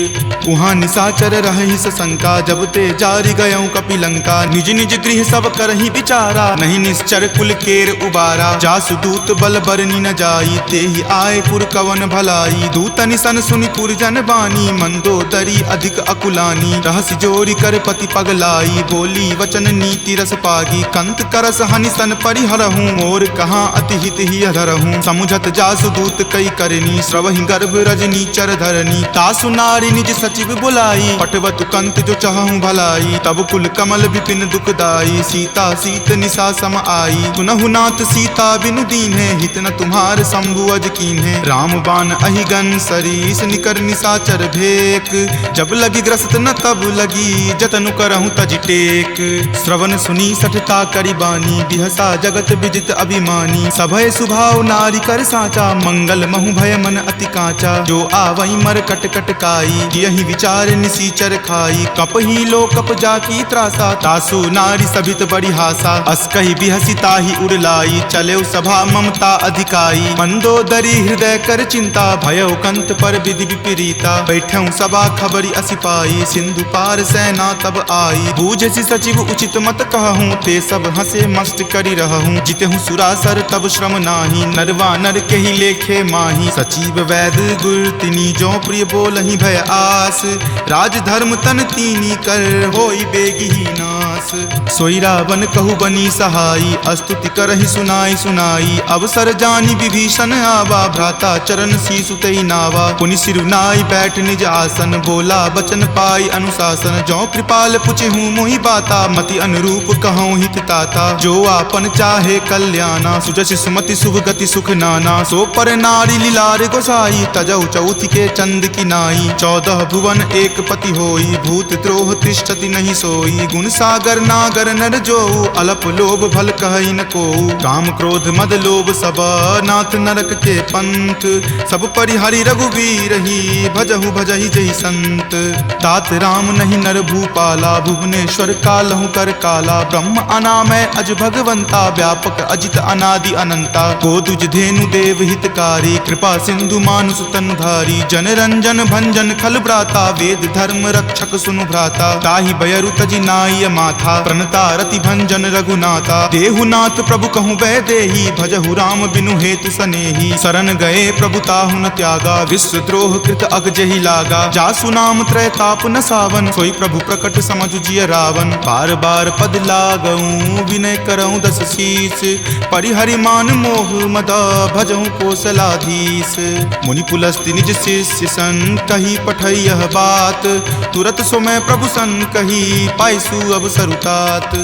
[SPEAKER 1] उहाँ निशाचर रही सशंका जब ते जारी गयऊँ कपिलंका। निज निज गृह सब करही विचारा नहीं निश्चर कुल केर उबारा। जासु दूत बल बरनी न जाई तेहि आए पुर कवन भलाई। दूत निसन सुनि पुरजन बानी मंदोदरी अधिक अकुलानी। रहसि जोरी कर पति पगलाई बोली वचन नीति रस पागी। कंत करस हनिसन परिहरहूँ और कहाँ अति हित ही अधरहूँ। समुझत जासु दूत कई करनी श्रवहि गर्भ रजनी चर धरनी। तासु नारी निज सचिव बुलाई पटवतु कंत जो चाहूं भलाई। तब कुल कमल विपिन दुखदाई सीता सीत निशा सम आई। सुनहु नाथ सीता बिनु दीन्हे हित न तुम्हार शंभु अज कीन्हे। राम बाण अहिगन सरीस निकर निशाचर भेक। जब लगी ग्रस्त न तब लगी जतनु करहूं तज टेक। श्रवण सुनी सठता करी बानी बिहसा जगत विजित अभिमानी। सभय सुभाव नारी कर साचा मंगल महु भय मन अति काचा। जो आवई मर कट कट काई यही विचार निसीचर खाई। कप ही लो कप जाकी त्रासा तासु नारी सभित बड़ी हासा। अस कही बिहसी ताही उड़लाई चले सभा ममता अधिकाई। मंदोदरी हृदय कर चिंता भयो कंत पर विधि विपरीता। बैठऊ सभा खबरी असिपाई सिंधु पार सेना तब आई। बूझसी सचिव उचित मत कहूँ ते सब हंसे मस्त करी रहूँ। जितहूँ सुरासर तब श्रम नाही नरवा नर के ही लेखे माही। सचिव वैद गुर तिनी जो प्रिय बोलहि भय आस। राज धर्म तन तीनी कर होई बेगी ही नास। सोई रावण कहु बनी सहाई अस्तुति करहि सुनाई सुनाई। अवसर जानी विभीषण आवा भ्राता चरण शीसु तई नावा। पुनि सिरुनाई बैठ निज आसन बोला बचन पाई अनुशासन। जो कृपाल पुछहूँ मोहि बाता मति अनुरूप कहूँ हित ताता। जो आपन चाहे कल्याणा सुजस सुमति शुभ गति सुख नाना। सो पर नारी लीलार गोसाई तजौ चौथ के चंद की नाई। 14 भुवन एक पति होई भूत द्रोह तिष्ठति नहीं सोई। गुण सागर नागर नर जो अलप लोभ भल कहई न को। काम क्रोध मद लोभ सब नाथ नरक के पंथ। सब परिहरि रघुवीर ही भजहु भजहि जहि संत। तात राम नहीं नर भूपाला भुवनेश्वर कालहु कर काला। ब्रह्म अनामय अज भगवंता व्यापक अजित अनादि अनंता। गोदुज धेनु देव हितकारी कृपा सिंधु मानुष तनुधारी। जन रंजन भंजन खल भ्राता वेद धर्म रक्षक सुनु भ्राता। ताहि बयरु तजि नाय माथा प्रणता रति भंजन रघुनाथा। देहुनाथ प्रभु कहूँ वै देही भजहु राम बिनु हेतु सनेही। शरण गए प्रभु ताहु न त्यागा विश्व द्रोह कृत अग जहि लागा। जासु नाम त्रय ताप न सावन सोई प्रभु प्रकट समझु जिय रावण। बार बार पद लागऊं विनय करऊं दस शीस। परिहरि मान मोह मद भजहु कोसलाधीश। मुनि पुलस्ति निज शिष्य सन कही पठई यह बात। तुरत सो मैं प्रभु सन कही पाइसु अवसर तात।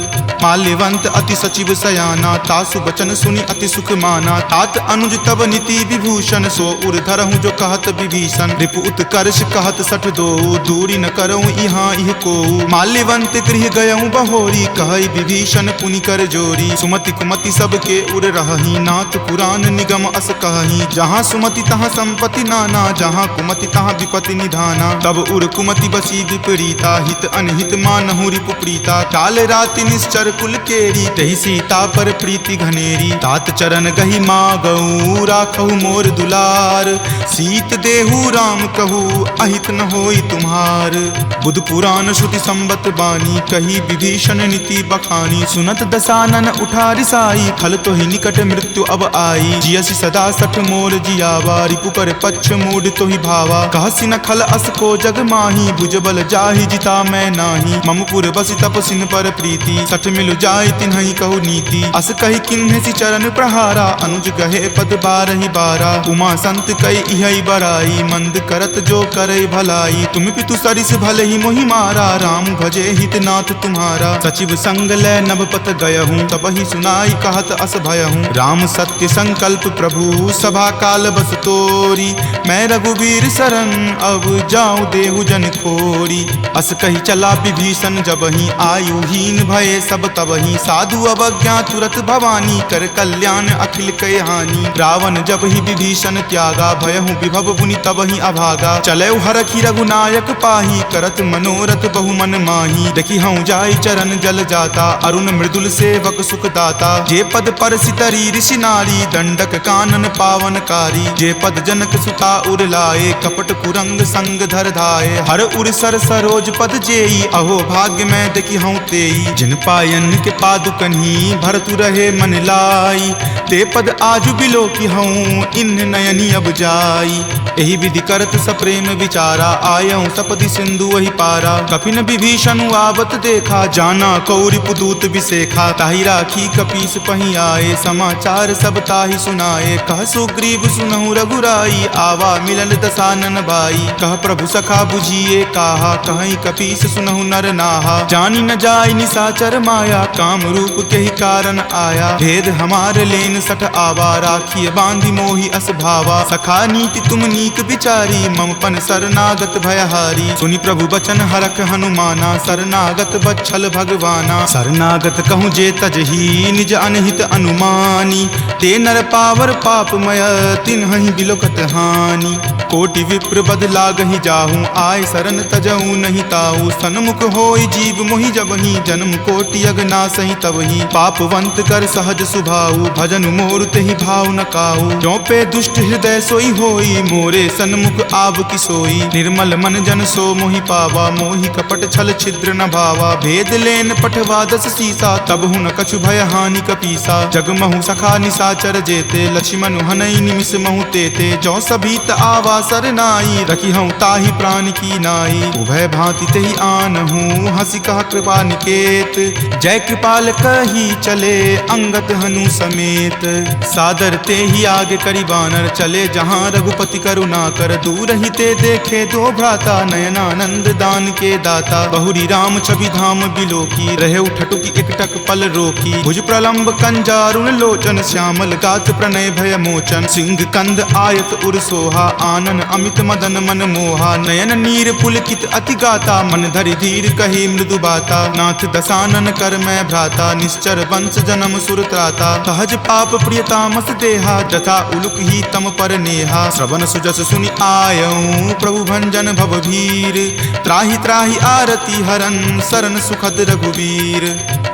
[SPEAKER 1] माल्यवंत अति सचिव सयाना तासु बचन सुनि अति सुख माना। तात अनुज तब नीति विभूषण सो उर धरहूँ जो कहत विभीषण। रिपु उत्कर्ष कहत सठ दो दूरी न करऊँ यहाँ इह को। माल्यवंत गृह गयऊँ बहोरी कहई विभीषण पुनि कर जोरी। सुमति कुमति सबके उर रहही नाथ पुराण निगम अस कहही। जहाँ सुमति तहाँ संपत्ति नाना जहाँ कुमति तहाँ विपत्ति निधाना। तब उर कुमति बसी विपरीता हित अनहित मानहु रिपु प्रीता। काल राति निश्चर कुल केरी तहि सीता पर प्रीति घनेरी। तात चरण गहि मागऊ राखहु मोर दुलार। सीत देहु राम कहू अहित न होई तुम्हार। बुध पुराण श्रुति संबत बानी कही विभीषण नीति बखानी। सुनत दसानन उठा रिसाई खल तो ही निकट मृत्यु अब आई। जियसि सदा सठ मोर जियावा रिपु पर पक्ष मूड तो ही भावा। कहसि न खल अस को जग माही भुजबल जाहि जिता मैं नाही। ममपुर बसि तपसिन पर प्रीति सठ मिलु जाय तिन्हि कहु नीति। अस कही किन्हेसि चरण प्रहारा अनुज गहे पद बारहि बारा। उमा संत कई इहै बराई मंद करत जो करई भलाई। तुम पितु सरिस भले ही मोहि मारा राम भजे हित नाथ तुम्हारा। सचिव संग लै नभ पत गयहूँ तब ही सुनाई कहत अस भयहूँ। राम सत्य संकल्प प्रभु सभा काल बस तोरी। मैं रघुवीर शरण अब जाऊँ देहु जन खोरी। अस कही चला विभीषण जबहि आयुहीन भये सब तबहि। साधु अवज्ञा तुरत भवानी कर कल्याण अखिल कय हानि। रावण जब ही विभीषण त्यागा भयहु विभव बुनि तबहि अभागा। चले हरखि रघुनायक पाही करत मनोरथ बहु मन माही। देखी हूँ जाई चरण जल जाता, अरुण मृदुल सेवक सुख दाता। जे पद पर सितरी ऋषि नारी, दंडक कानन पावनकारी। जे पद जनक सुता उर लाए, कपट कुरंग संग धर धाये। हर उर सर सरोज पद जेई, अहो भाग्य में देखी हूँ तेई। जिन पायन के पादुकन्ही, भरतु रहे मन लाई। ते पद आजु बिलो की हूँ, इन नयनी अब जाई। एहि विधि करत सप्रेम विचारा, आयऊँ सपदि सिंधु वही पारा। कपिन विभीषण आवत देखा, जाना कौरि पुदूत विसेखा। ताहि राखी कपीस पही आए, समाचार सब ताहि सुनाए। कह सुग्रीव सुनहु रघुराई, आवा मिलन दसानन भाई। कह प्रभु सखा बुझिए काहा, कहीं कपीस सुनहु नर नाहा। जानी न जाय निसाचर माया, काम रूप के ही कारण आया। भेद हमार लेन सठ आवा, राखिए बांधि मोहि अस भावा। सखा नीति तुम नीक विचारी, मम पन शरणागत भयहारी। सुनि प्रभु बचन हरख हनुमाना, शरणागत बच्छल भगवाना। शरणागत कहूँ जे तजही, निज अनहित अनुमानी। ते नर पावर पापमय, तिन्हि बिलोकत हानि। कोटि विप्र बद लागहि जाहूँ, आय शरण तजहूँ नहीं ताऊ। सन्मुख होय जीव मोहि जबहि, जन्म कोटि अगनासहि तबहि। पापवंत कर सहज सुभाऊ, भजन मोर तेहि भाव न काऊ। जो पे दुष्ट हृदय सोई होई, मोरे सन्मुख आब की सोई। निर्मल मन जन सो मोहि पावा, मोहि कपट छल छिद्र न भावा। भेद लेन पठवा दस सीसा, तब हुन कछु भय हानि कपीसा। जग महु सखा निसाचर जेते, लक्ष्मण हनई निमिष महु तेते। जो सभीत आवा सरनाई, रखी हूँ ताहि प्राण की नाई। उभय भांति तेहि आनहूँ, हंसी कहा कृपा निकेत। जय कृपाल कही चले, अंगत हनु समेत। सादर ते ही आगे करी बानर, चले जहाँ रघुपति करुणा कर। दूर ही ते देखे दो भ्राता, नयनानंद दान के दाता। बहुरी राम छवि धाम बिलोकी, रहे उठटुकी एकटक पल रोकी। भुज प्रलंब कंजारुण लोचन, श्यामल गात प्रणय भय मोचन। सिंह कंद आयत उर सोहा, आनन अमित मदन मन मोहा। नयन नीर पुलकित अति गाता, मन धरि धीर कही मृदु बाता। नाथ दसानन कर मैं भ्राता, निश्चर वंश जन्म सुर त्राता। सहज पाप प्रियतामस देहा, जथा उलुक ही तम पर नेहा। श्रवण सुजस सुनि आयऊँ, प्रभु भंजन भवभीर। त्राहि त्राहि आरती हरन, शरण सुखद रघुवीर।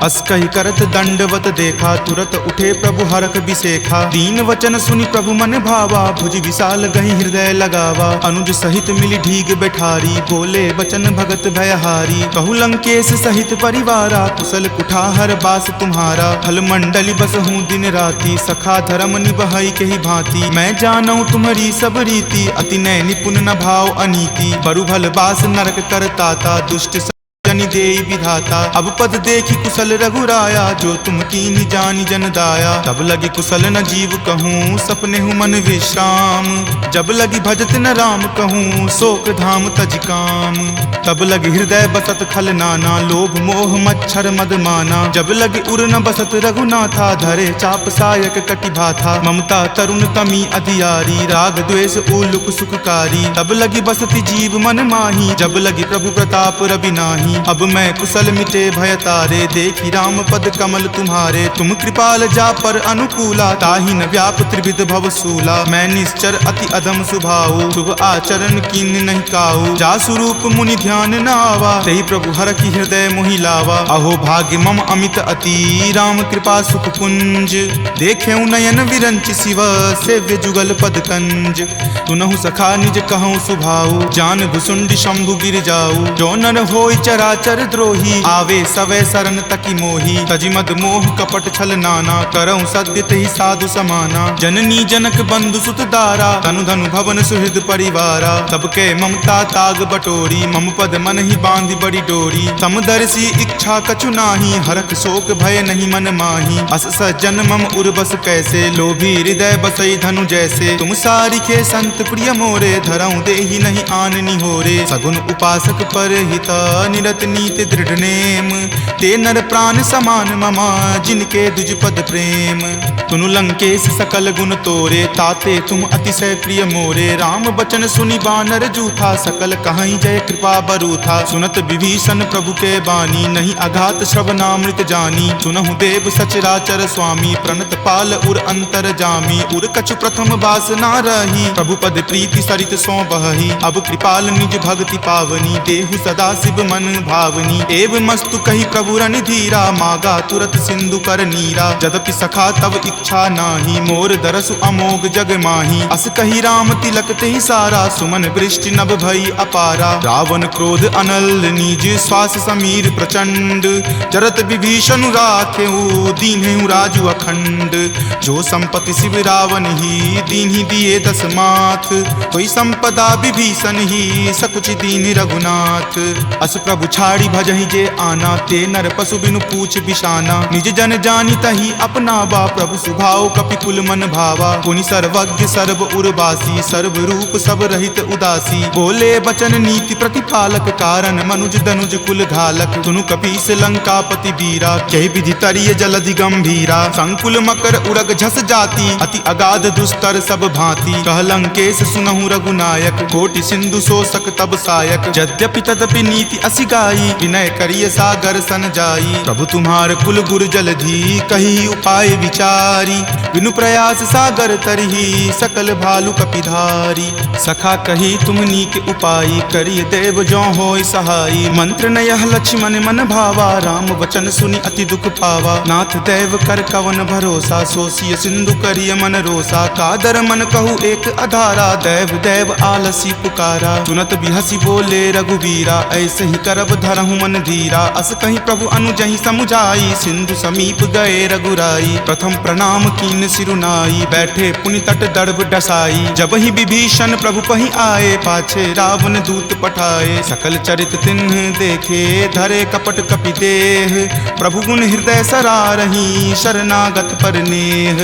[SPEAKER 1] अस कहि करत दंडवत देखा, तुरत उठे प्रभु हरख बिसेखा। दीन वचन सुनि प्रभु मन भावा, भुज विशाल गहि हृदय लगावा। अनुज सहित मिली ढीग बैठारी, बोले वचन भगत भयहारी। कहु लंकेश सहित परिवारा, कुशल कुठार बास तुम्हारा। फल मंडली बस हूँ दिन राति, सखा धर्म निबहई के ही भांति। मैं जानऊँ तुम्हारी सब रीति, अति नय निपुण न भाव अनीति। बरु भल बास नरक करताता, दुष्ट जनि देई विधाता। अब पद देखी कुशल रघुराया, जो तुम कीन्ही जानी जन दाया। तब लगी कुशल न जीव कहूँ, सपने हूँ मन विश्राम। जब लगी भजत न राम कहूँ, शोक धाम तज काम। तब लगी हृदय बसत खल नाना, लोभ मोह मच्छर मद माना। जब लगी उर न बसत रघुनाथा, धरे चाप सायक कटि भाथा। ममता तरुण तमी अधियारी, राग द्वेष उलुक सुखकारी। तब लगी बसती जीव मन माही, जब लगी प्रभु प्रताप रवि नाही। अब मैं कुशल मिटे भय तारे, देखी राम पद कमल तुम्हारे। तुम कृपाल जा पर अनुकूला, ताहि न व्याप त्रिविध भव सूला। मैं निश्चर अति अधम सुभाऊ, शुभ आचरण कीन नहीं काऊ। जा स्वरूप मुनि ध्यान न आवा, तेहि प्रभु हर की हृदय मोहि लावा। अहो भाग्य मम अमित अति, राम कृपा सुख पुंज। देखे नयन विरंच शिव, सेव्य जुगल पद कंज। तुनहु सखा निज कहूँ सुभाऊ, जान भुसुंडी शंभु गिर जाऊ। जो नर होय चराचर द्रोही, आवे सवै शरण तकी मोही। तजि मद मोह कपट छल नाना, करऊँ सद्य तेहि साधु समाना। जननी जनक बंधु सुत दारा, तनु धनु भवन सुहृद परिवारा। सबके ममता ताग बटोरी, मम पद मन ही बांधि बड़ी डोरी। समदर्शी इच्छा कछु नाही, हरख शोक भय नहीं मन माही। अस सज्जन मम उर्वस कैसे, लोभी हृदय बसई धनु जैसे। तुम सारिखे संत प्रिय मोरे, धरऊँ देहि नहीं आन निहोरे। सगुन उपासक पर हिता, निरत नीति दृढ़ नेम। ते नर प्राण समान ममा, जिनके दुज पद प्रेम। तुनु लंकेश सकल गुण तोरे, ताते तुम अतिशय प्रिय मोरे। राम बचन सुनि बानर जूथा, सकल कहाई जय कृपा बरूथा। सुनत विभीषण प्रभु के बानी, नहीं अघात श्रवणामृत जानी। सुनहु देव सचराचर स्वामी, प्रणत पाल उर अंतर जामी। उर कछु प्रथम बास ना रही, प्रभु पद प्रीति सरित सो बहही। अब कृपाल निज भक्ति पावनी, देहु सदा शिव मन भावनी। एव मस्तु कही प्रभु रन धीरा, मागा तुरत सिंधु कर नीरा। जदपि सखा तब इच्छा नाही, मोर दरसु अमोघ जग माही। अस कही राम तिलक ते सारा, सुमन वृष्टि नभ भई अपारा। रावण क्रोध अनल निज, श्वास समीर प्रचंड। जरत विभीषण राखेऊ, दीन्हु राजु अखंड। जो संपत्ति शिव रावण ही, दीन्हि दिए दस माथ। कोई संपदा विभीषण ही, सकुच दीन रघुनाथ। अस प्रभु छाड़ी भजहि जे आना, ते नर पशु बिनु पूछ बिशाना। निज जन जानी तही अपना बा, प्रभु सुभाव कपिकुल मन भावा। पुनि सर्वज्ञ सर्व उर्वासी, सर्व रूप सब रहित उदासी। बोले बचन नीति प्रतिपालक, कारण मनुज दनुज कुल घालक। सुनु कपीस लंकापति बीरा, कहि विधि तरिय जलधि गंभीरा। संकुल मकर उरग झस जाति, अति अगाध दुस्तर सब भांति। कह लंकेश सुनहु रघुनायक, कोटि सिंधु शोषक तब सायक। यद्यपि तदपि नीति असि गाई, विनय करिय सागर सन जाई। प्रभु तुम्हार कुल गुर जलधि, कही उपाय विचारी। बिनु प्रयास सागर तरही, सकल भालु कपिधारी। सखा कही तुम नीक उपाय, करिय देव जो होय सहाई। मंत्र न यह लक्ष्मण मन भावा, राम वचन सुनि अति दुख पावा। नाथ देव कर कवन भरोसा, सोसिय सिंधु करिय मन रोसा। कादर मन कहु एक अधारा, देव देव आलसी पुकारा। सुनत बिहसी बोले रघुवीरा, ऐसे ही करब धरहु मन धीरा। अस कहीं प्रभु अनुजहि समुझाई, सिंधु समीप गए रघुराई। प्रथम प्रणाम कीन सिरुनाई, बैठे पुनि तट दर्भ डसाई। जब ही विभीषण प्रभु पहि आए, पाछे रावण दूत पठाए। सकल चरित तिन्ह देखे, धरे कपट कपि देह। प्रभु गुण हृदय सरारही, शरणागत पर नेह।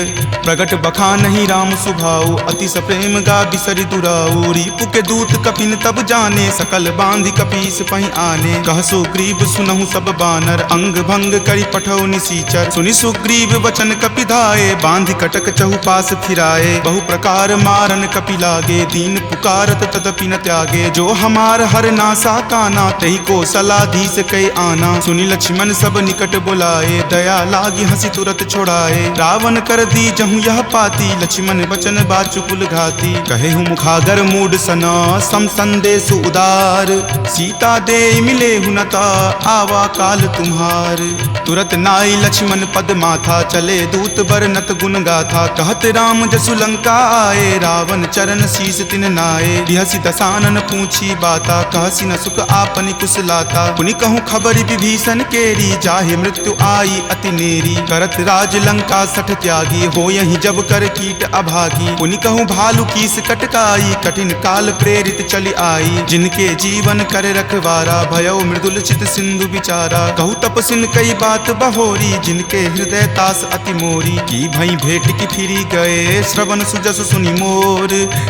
[SPEAKER 1] प्रगट बखानहि राम सुभाऊ, अति सप्रेम गा बिसरि दुराऊ। रिपु के दूत कपिन तब जाने, सकल बांधि कपीस पहि आने। कह सुग्रीव सुनहु सब बानर, अंग भंग करि पठौ निसीचर। सुनि सुग्रीव वचन कपिधाए, बांधि कटक चहुपास फिराए। बहु प्रकार मारन कपि लागे, दीन पुकारत तदपि न त्यागे। जो हमार हर नासा काना, तहि को सलाधीस कई आना। सुनि लक्ष्मण सब निकट बुलाए, दया लागी हंसी तुरत छोड़ाए। रावण कर दी जहु यह पाती, लक्ष्मण बचन बाचु कुल घाती। कहे हूँ मुखागर मूड सना, सम संदेश उदार। सीता दे मिले हुनता, आवा काल तुम्हार। तुरत नाई लक्ष्मण पद माथा, चले दूत बरनत गुण गाथा। कहत राम जसु लंका आए, रावण चरण शीस तिन नाए। बिहसी दसानन पूछी बाता, कहसी न सुख आपनि कुशलाता। पुनि कहूँ खबरि विभीषण केरी, जाहे मृत्यु आई अति नेरी। करत राज लंका सठ त्यागी, हो यही जब कर कीट अभागी। पुनि कहूँ भालू कीस कटकाई, कठिन काल प्रेरित चली आई। जिनके जीवन कर रखवारा, भयो मृदुल चित सिंधु विचारा। कहूँ तपसिन कई बात बहोरी, जिनके हृदय तास अति मोरी। की भई भेंट की फिरी गए, श्रवण सुजस सुनि मोर।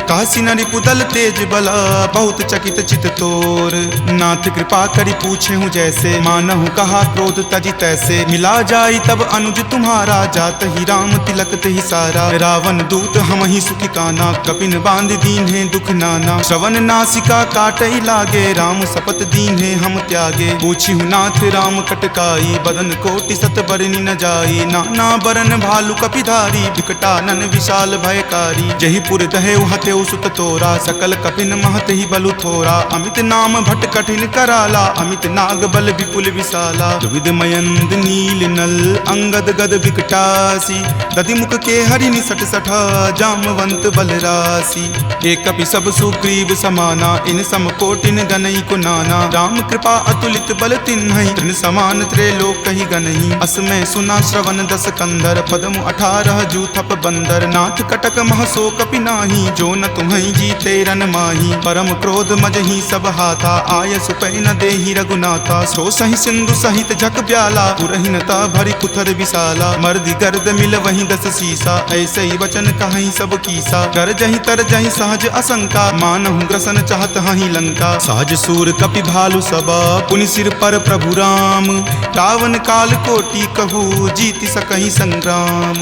[SPEAKER 1] कहसी न रिपुदल तेज बला, बहुत चकित चित तोर। नाथ कृपा करि पूछे हूँ जैसे, मानहु कहा क्रोध तजी तैसे। मिला जाई तब अनुज तुम्हारा, जात ही राम तिलक तेहि सारा। रावण दूत हम ही सुखी काना, कपिन बांध दीन है दुख नाना। श्रवण नासिका काटई लागे, राम शपथ दीन है हम त्यागे। पूछी हूँ नाथ राम कटकाई, बदन कोटि सत बरनी न जाई। नाना बरन भालू कपिधारी, विकटानन विशाल भयकारी। जही पुर दहेउ हतेउ सुत तोरा, सकल कपिन महत ही बलु थोरा। अमित नाम भट कठिन कराला, अमित नाग बल विपुल विशाला। द्विविध मयंद नील नल, अंगद गद विकटासी। दधि मुख के हरि निसट सठा, जामवंत बलरासी। एक कपि सब सुग्रीव समाना, इन सम कोटिन गनई को नाना। राम कृपा अतुलित बल तिन्हई, तृण समान त्रैलोक कहि गनहि। असमय सुना श्रवण दस कंदर, पदमु 18 जूथप बंदर। नाथ कटक महसो कपि नाही, जो न तुम्हई जीते रन माही। परम क्रोध मजहि सब हाथा, आय सुपै न देहि रघुनाथा। सो सहि सिंधु सहित झक ब्याला, पुरहिनता भरि कुथर विशाला। मर्दि गर्द मिल वहीं दस सीसा, ऐसे ही वचन कहीं सब कीसा। कर जहि तर जहि सहज असंका, मानहु ग्रसन चाहत हहि लंका। सहज सूर कपि भालु सबा, पुनि सिर पर प्रभु राम। रावण काल कोटि कहू, जीति सकहि संग्राम।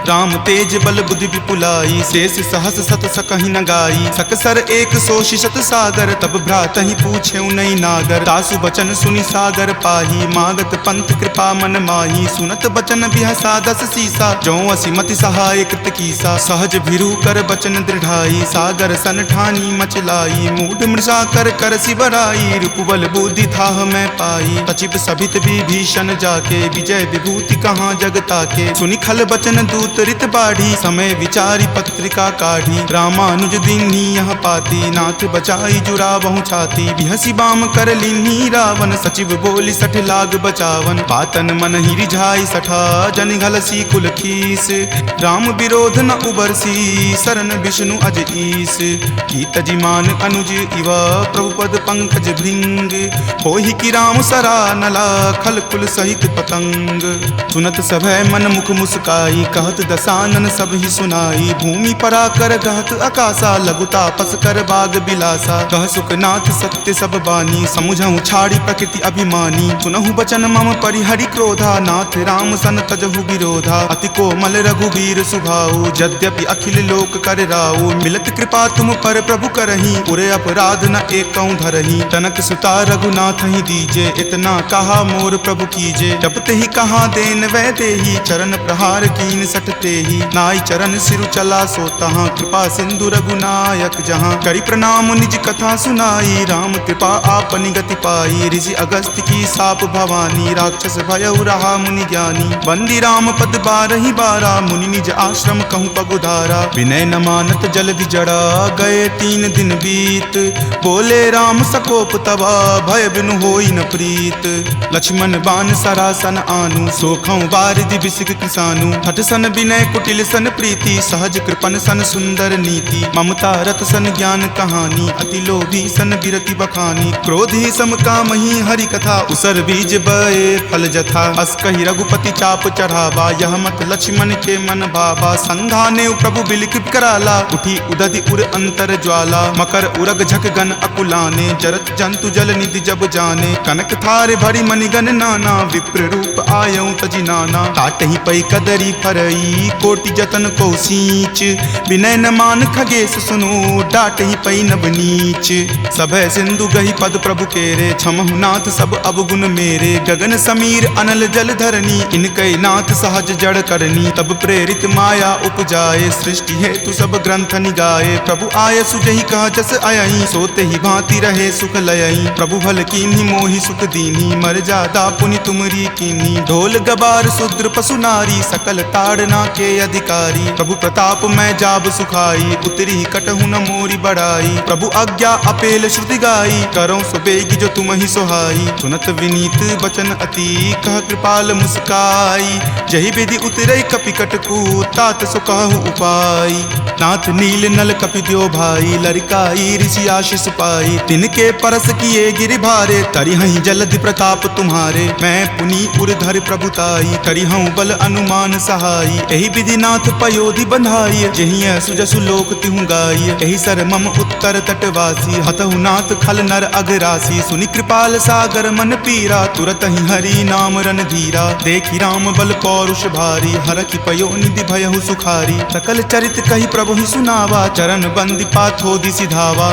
[SPEAKER 1] राम तेज बल बुद्धि विपुलाई, शेष सहस सत सकहि न गाई। सकसर एक सोषि शत सागर, तब भ्रातहि पूछे नई नागर। तासु बचन सुनि सागर पाही, मागत पंथ कृपा मन माही। सुनत बचन बिहसा दस सीसा, जो असिमति सहाय कृत कीसा। सहज भिरू कर बचन दृढ़ाई, सागर सन ठानी मचलाई। मूढ़ मृषा कर कर सिबराई, रिपुबल बुद्धि थाह मैं पाई। सचिव सभित विभीषण जाके, विजय विभूति कहाँ जगता के। सुनि खल बचन दूत रित बाढ़ी, समय विचारी पत्रिका काढ़ी। रामानुज दीन्ही यह पाती, नाथ बचाई जुरावहु छाती। बिहसी बाम कर लीन्ही रावण, सचिव बोली सठ लाग बचावन। बातन मन ही रिझाई सठा, जन घलसी कुल खीस। राम विरोध न उबरसी, शरण विष्णु अज ईस। कीत जिमान अनुज इवा, प्रभु पद पंकज भृंग। होहि कि राम सरा नला, खल कुल सहित पतंग। सुनत सभय मन मुख मुस्काई, कहत दसानन सब ही सुनाई। भूमि परा कर कहत आकाशा, लघु तापस कर बाग बिलासा। कह सुखनाथ सत्य सब बानी, समुझहु छाड़ी प्रकृति अभिमानी। सुनहु बचन मम परिहरि क्रोधा, नाथ राम सन तजहु विरोधा। अति कोमल रघुवीर सुभाऊ, यद्यपि अखिल लोक कर राऊ। मिलत कृपा तुम पर प्रभु करही, उरे अपराध न एकौ धरही। तनक सुता रघुनाथ ही दीजे, इतना कहा मोर प्रभु कीजे। जब ते ही कहा देन वै देही, चरण प्रहार कीन सटते ही। नाई चरण सिरु चला सो तहाँ, कृपा सिंधु रघुनायक जहाँ। करि प्रणाम निज कथा सुनाई, राम कृपा आपनि गति पाई। ऋषि अगस्त्य की साप भवानी, राक्षस भयउ रहा मुनि ज्ञानी। बंदी राम पद बारहि बारा, मुनि निज आश्रम कहूँ पगुधारा। विनय न मानत जलधि जड़ा, गए 3 दिन बीत। बोले राम सकोप तबा, भय बिनु होई न प्रीत। लक्ष्मण बान सरासन आनु, सोखौ बारिधि बिसिक किसानु। हठ सन विनय कुटिल सन प्रीति, सहज कृपन सन सुंदर नीति। ममता रत सन ज्ञान कहानी, अति लोभी सन बिरति बखानी। क्रोधी सम कामहि हरि कथा, उसर बीज बए फल जथा। अस कहि रघुपति चाप चढ़ावा, यह मत लक्ष्मण के मन भावा। संघाने प्रभु बिलकित कराला, उठी उदधि उर अंतर ज्वाला। मकर उरग झक गन अकुलाने, जरत जंतु जल निधि जब जाने। कनक थार भरी मणिगन नाना, विप्र रूप आयऊ तजि नाना। काटहि पै कदरी फरई, कोटि जतन को सींच। विनय न मान खगेश सुनो, डाटहि पै नब नीच। सभय सिंधु गहि पद प्रभु केरे, क्षमहु नाथ सब अवगुण मेरे। गगन समीर अनल जल धरनी, इनकै नाथ सहज जड़ करनी। तब प्रेरित माया उपजाए, सृष्टि हेतु सब ग्रंथ निगाए। प्रभु आय सुजहि कह जस अयहि, सोते ही भांति रहे सुख लयहि। प्रभु भल कीन्ही मोहि सुख दीन्ही, मर्यादा पुनि तुमरी कीन्ही। ढोल गबार शूद्र पशु नारी, सकल ताड़ना के अधिकारी। प्रभु प्रताप मैं जाब सुखाई, उतरी कटहु न मोरी बढ़ाई। प्रभु आज्ञा अपेल श्रुति गाई, करौ सुबेगी जो तुम ही सोहाई। सुनत विनीत बचन अति, कह कृपाल मुस्काई। जहि विधि उतरई कपि कटकू, तात सो कहु उपाय। नाथ नील नल कपि द्यो भाई, लरिकाई ऋषि आशीष पाई। तिनके परस किए गिरि भारे, तरिहहि जलधि प्रताप तुम्हारे। मैं पुनि उरधर प्रभुताई, करिहउँ बल अनुमान सहाई। एहि विधि नाथ पयोधि बंधाई, जहिं सुजसु लोक तिहु गाई। एहि सर मम उत्तर तटवासी, हतहु नाथ खल नर अघरासी। सुनि कृपाल सागर मन पीरा, तुरत ही हरि नाम रन धीरा। देखि राम बल पौरुष भारी, हरखि पयो निधि भयहु सुखारी। सकल चरित कहि प्रभु ही सुनावा, चरण बंदी पाथोधि सिधावा।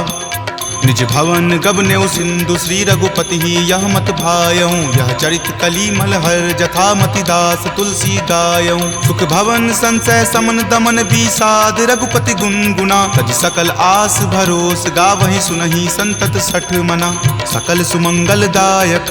[SPEAKER 1] निज भवन गबनेउ सिंधु, श्री रघुपति ही यह मत भायऊँ। यह चरित कली मलहर, जथा मति दास तुलसी गायऊँ। सुख भवन संशय समन दमन विषाद, रघुपति गुनगुना। तज सकल आस भरोस, गावहि सुनहि संतत सठ मना। सकल सुमंगल दायक,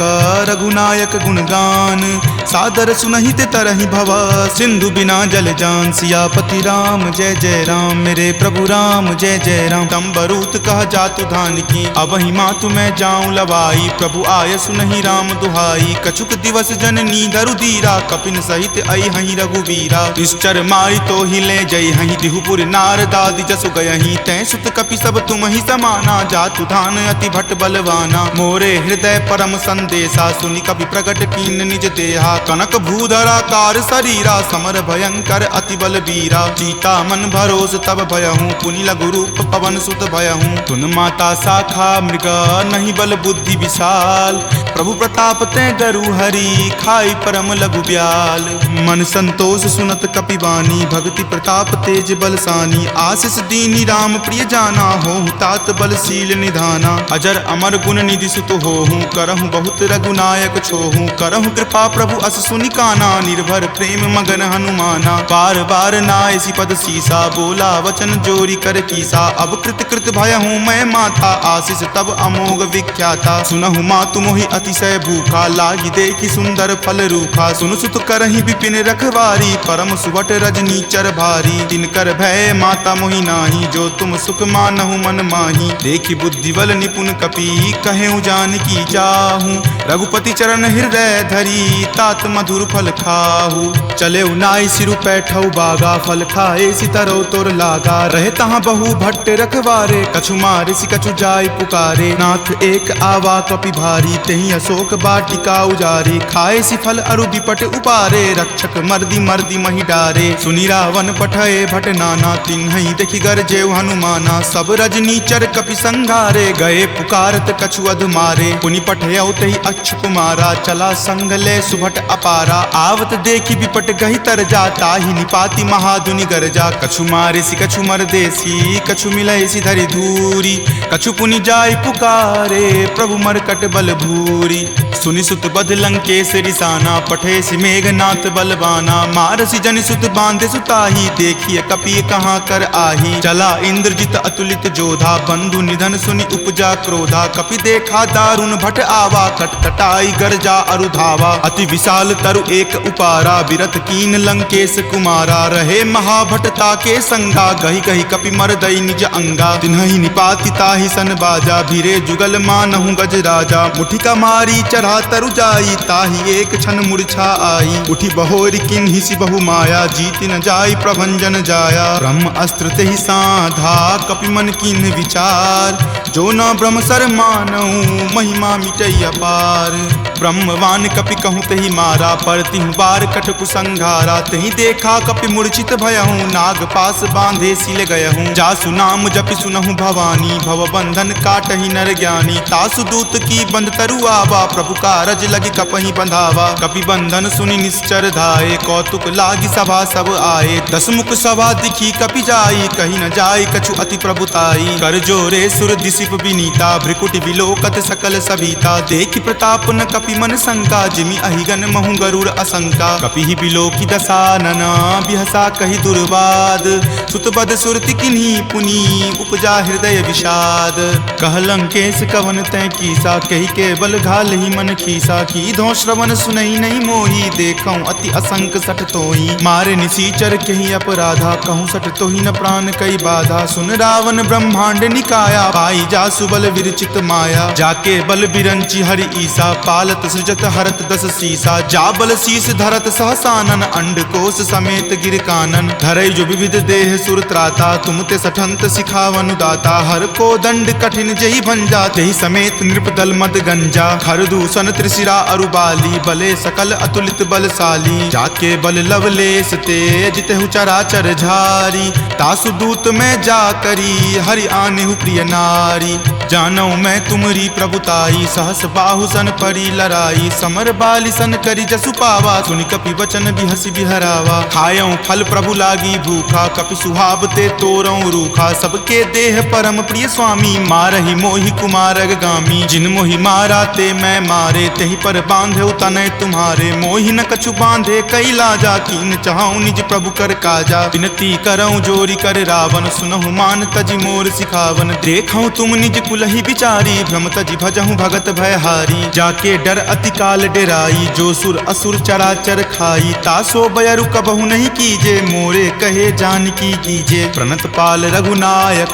[SPEAKER 1] रघुनायक गुणगान। सादर सुनहि ते तरहि भवा, सिंधु बिना जल जान। सियापति राम जय जय राम, मेरे प्रभु राम जय जय राम। तंबरूत कह जातु धान की, अबहि मातु मैं जाऊं लवाई। प्रभु आय सुनहि राम दुहाई, कछुक दिवस जननी धरु धीरा। कपिन सहित अइहहि रघुवीरा, निश्चर मारि तो ही ले जइहहि। दिहुपुर नारदादि जसु गयहि, तै सुत कपि सब तुम ही समाना। जातु धान अति भट बलवाना, मोरे हृदय परम संदेशा। सुनि कपि प्रगट कीन निज देहा, कनक भूधराकार शरीरा। समर भयंकर अति बल बीरा, चीता मन भरोस तब भयहूँ। पुनि लघु रूप पवन सुत भयहूँ, तुन माता शाखा मृगा। नहीं बल बुद्धि विशाल, प्रभु प्रताप ते गरु हरि। खाई परम लघु ब्याल, मन संतोष सुनत कपि वाणी। भक्ति प्रताप तेज बलसानी, आशीष दीनी राम प्रिय जाना। होहु तात बलशील निधाना, अजर अमर गुण निधि सुत होहु। करहु बहुत रघुनायक छोहु, करहु कृपा प्रभु बस सुनि काना, निर्भर प्रेम मगन हनुमाना। बार बार नायसी पद सीसा, बोला वचन जोरी कर कीसा। अब कृत कृत भय हूँ मैं माता, आशीष तब अमोघ विख्याता। सुनहु मातु मोहि अतिशय भूखा, लागी देखी सुंदर फल रूखा। सुन सुत करहि विपिन रखवारी, परम सुवट रजनी चर भारी। तिनकर भय माता मोहि नाही, जो तुम सुख मानहु मन माही। देखी बुद्धि बल निपुण कपि, कहेउ जानकी चाहूं। रघुपति चरण हृदय धरी, तात मधुर फल खाहू। चले नाई सिरु पैठऊ बागा, फल खाए सितरो तोर लागा। रहे तहाँ बहु भट्ट रखवारे, कछु मारे सि कछु जाय पुकारे। नाथ एक आवा कपि भारी, तेहि अशोक बाटिका उजारे। खाए सि फल अरु बिपट उपारे, रक्षक मर्दी मर्दी महि डारे। सुनि रावण पठए भट नाना, तिन्हि देखि गरजेउ हनुमाना। सब रजनी चर कपि संघारे, गए पुकारत कछु अध मारे। पुनि पठयउ तेहि अक्षप मारा, चला संग ले सुभट अपारा। आवत देखि बिपट गहि तर जा, ताहि निपाति महाधुनि गरजा। कछु मारे सि कछु मर देसी, कछु मिलय सि धरि धूरी। कछु पुनि जाय पुकारे, प्रभु मरकट बल भूरी। सुनि सुत बध लंकेश रिसाना, पठे सि मेघनाथ बलवाना। मारसि जनि सुत बांधे सुताही, देखिए कपि कहाँ कर आही। चला इंद्रजित अतुलित जोधा, बंधु निधन सुनि उपजा क्रोधा। कपि देखा दारुण भट आवा, कटकटाई गरजा अरु धावा। अति विशाल तरु एक उपारा, बिरत कीन लंकेश कुमारा। रहे महाभटता के संगा, गहि गहि कपि मरदई निज अंगा। तिन्हि निपाति ताहि सन बाजा, भीरे जुगल मानहु गज राजा। मुठिका मारी चढ़ा तरु जाई, ताहि एक क्षण मूर्छा आई। उठी बहोरी किन्हि सि बहु माया, जीत न जाई प्रभंजन जाया। ब्रह्म अस्त्र तेहि साधा, कपि मन किन्हि विचार। जो न ब्रह्म सर मानहु, महिमा मिटई अपार। ब्रह्मवान कपि कहूँ तेहि मारा, पर तिहु बार कटकु संघारा। तेहि देखा कपि मूर्छित भयहूँ, नाग पास बांधे सिल गयहूँ। जासु नाम जपि सुनहु भवानी, भव बंधन काटहि नर ज्ञानी। तासु दूत की बंध तरु आवा, प्रभु कारज लगी कपहि बंधावा। कपि बंधन सुनि निश्चर धाये, कौतुक लागी सभा सब आए। दस मुख सभा दिखी कपि जाई, कही न जाय कछु अति प्रभुताई। कर जोरे सुर दिसिप विनीता, भ्रिकुटि विलोकत सकल सभीता। देखि प्रताप न कपि मन शंका, जिमि अहिगन महु गरुड़ असंका। कपि ही बिलोकि दसानना, बिहसा कहि दुर्वाद। सुतबद सुरति किन्ही पुनि, उपजा हृदय विषाद। कह लंकेश कवन तै कीसा, कहि के बल घाल ही मन खीसा। की धो श्रवण सुनई नहीं मोही, देखऊं अति असंक सठ तोही। मारे निसीचर कहि अपराधा, कहूँ सठ तोही न प्राण कई बाधा। सुन रावण ब्रह्मांड निकाया, पाई जासु बल विरचित माया। जाके बल बिरंची हरि ईसा, पालत सृजत हरत दस सीसा। जा बल शीस धरत सहसानन, अंड कोश समेत गिर कानन। धरई जो विविध देह सुर त्राता, तुम ते सठंत सिखावनु दाता। हर को दंड कठिन जहि भंजा, तेहि समेत नृपदल मद गंजा। खर दूषण त्रिशिरा अरुबाली, बले सकल अतुलित बलशाली। जाके बल लवलेश तेज, तेहु चराचर झारी। तासु दूत में जा करी, हरि आनेहु प्रिय नारी। जानौ मैं तुमरी प्रभुताई, सहस बाहु सन परी लराई। समर बाली सन करी जसु पावा, सुनि कपि वचन बिहसि बिहरावा। खायऊं फल प्रभु लागी भूखा, कपि सुहावते तोरऊं रूखा। सबके देह परम प्रिय स्वामी, मारहि मोहि कुमारग गामी। जिन मोहि मारा ते मैं मारे, तेहि पर बांधे तनय तुम्हारे। मोहि न कछु बांधे कई लाजा, कीन चाहूं निज प्रभु कर काजा। विनती करऊं जोरी कर रावण, सुनहु मान तजि मोर सिखावन। देखऊं तुम निज कुलहि बिचारी, भ्रम तजि भजहूं भगत भयहारी। जाके डर अति काल डेराई, जो सुर असुर चराचर खाई। तासो बयरु कबहु नहीं कीजे, मोरे कहे जानकी कीजे। प्रणत पाल रघुनायक,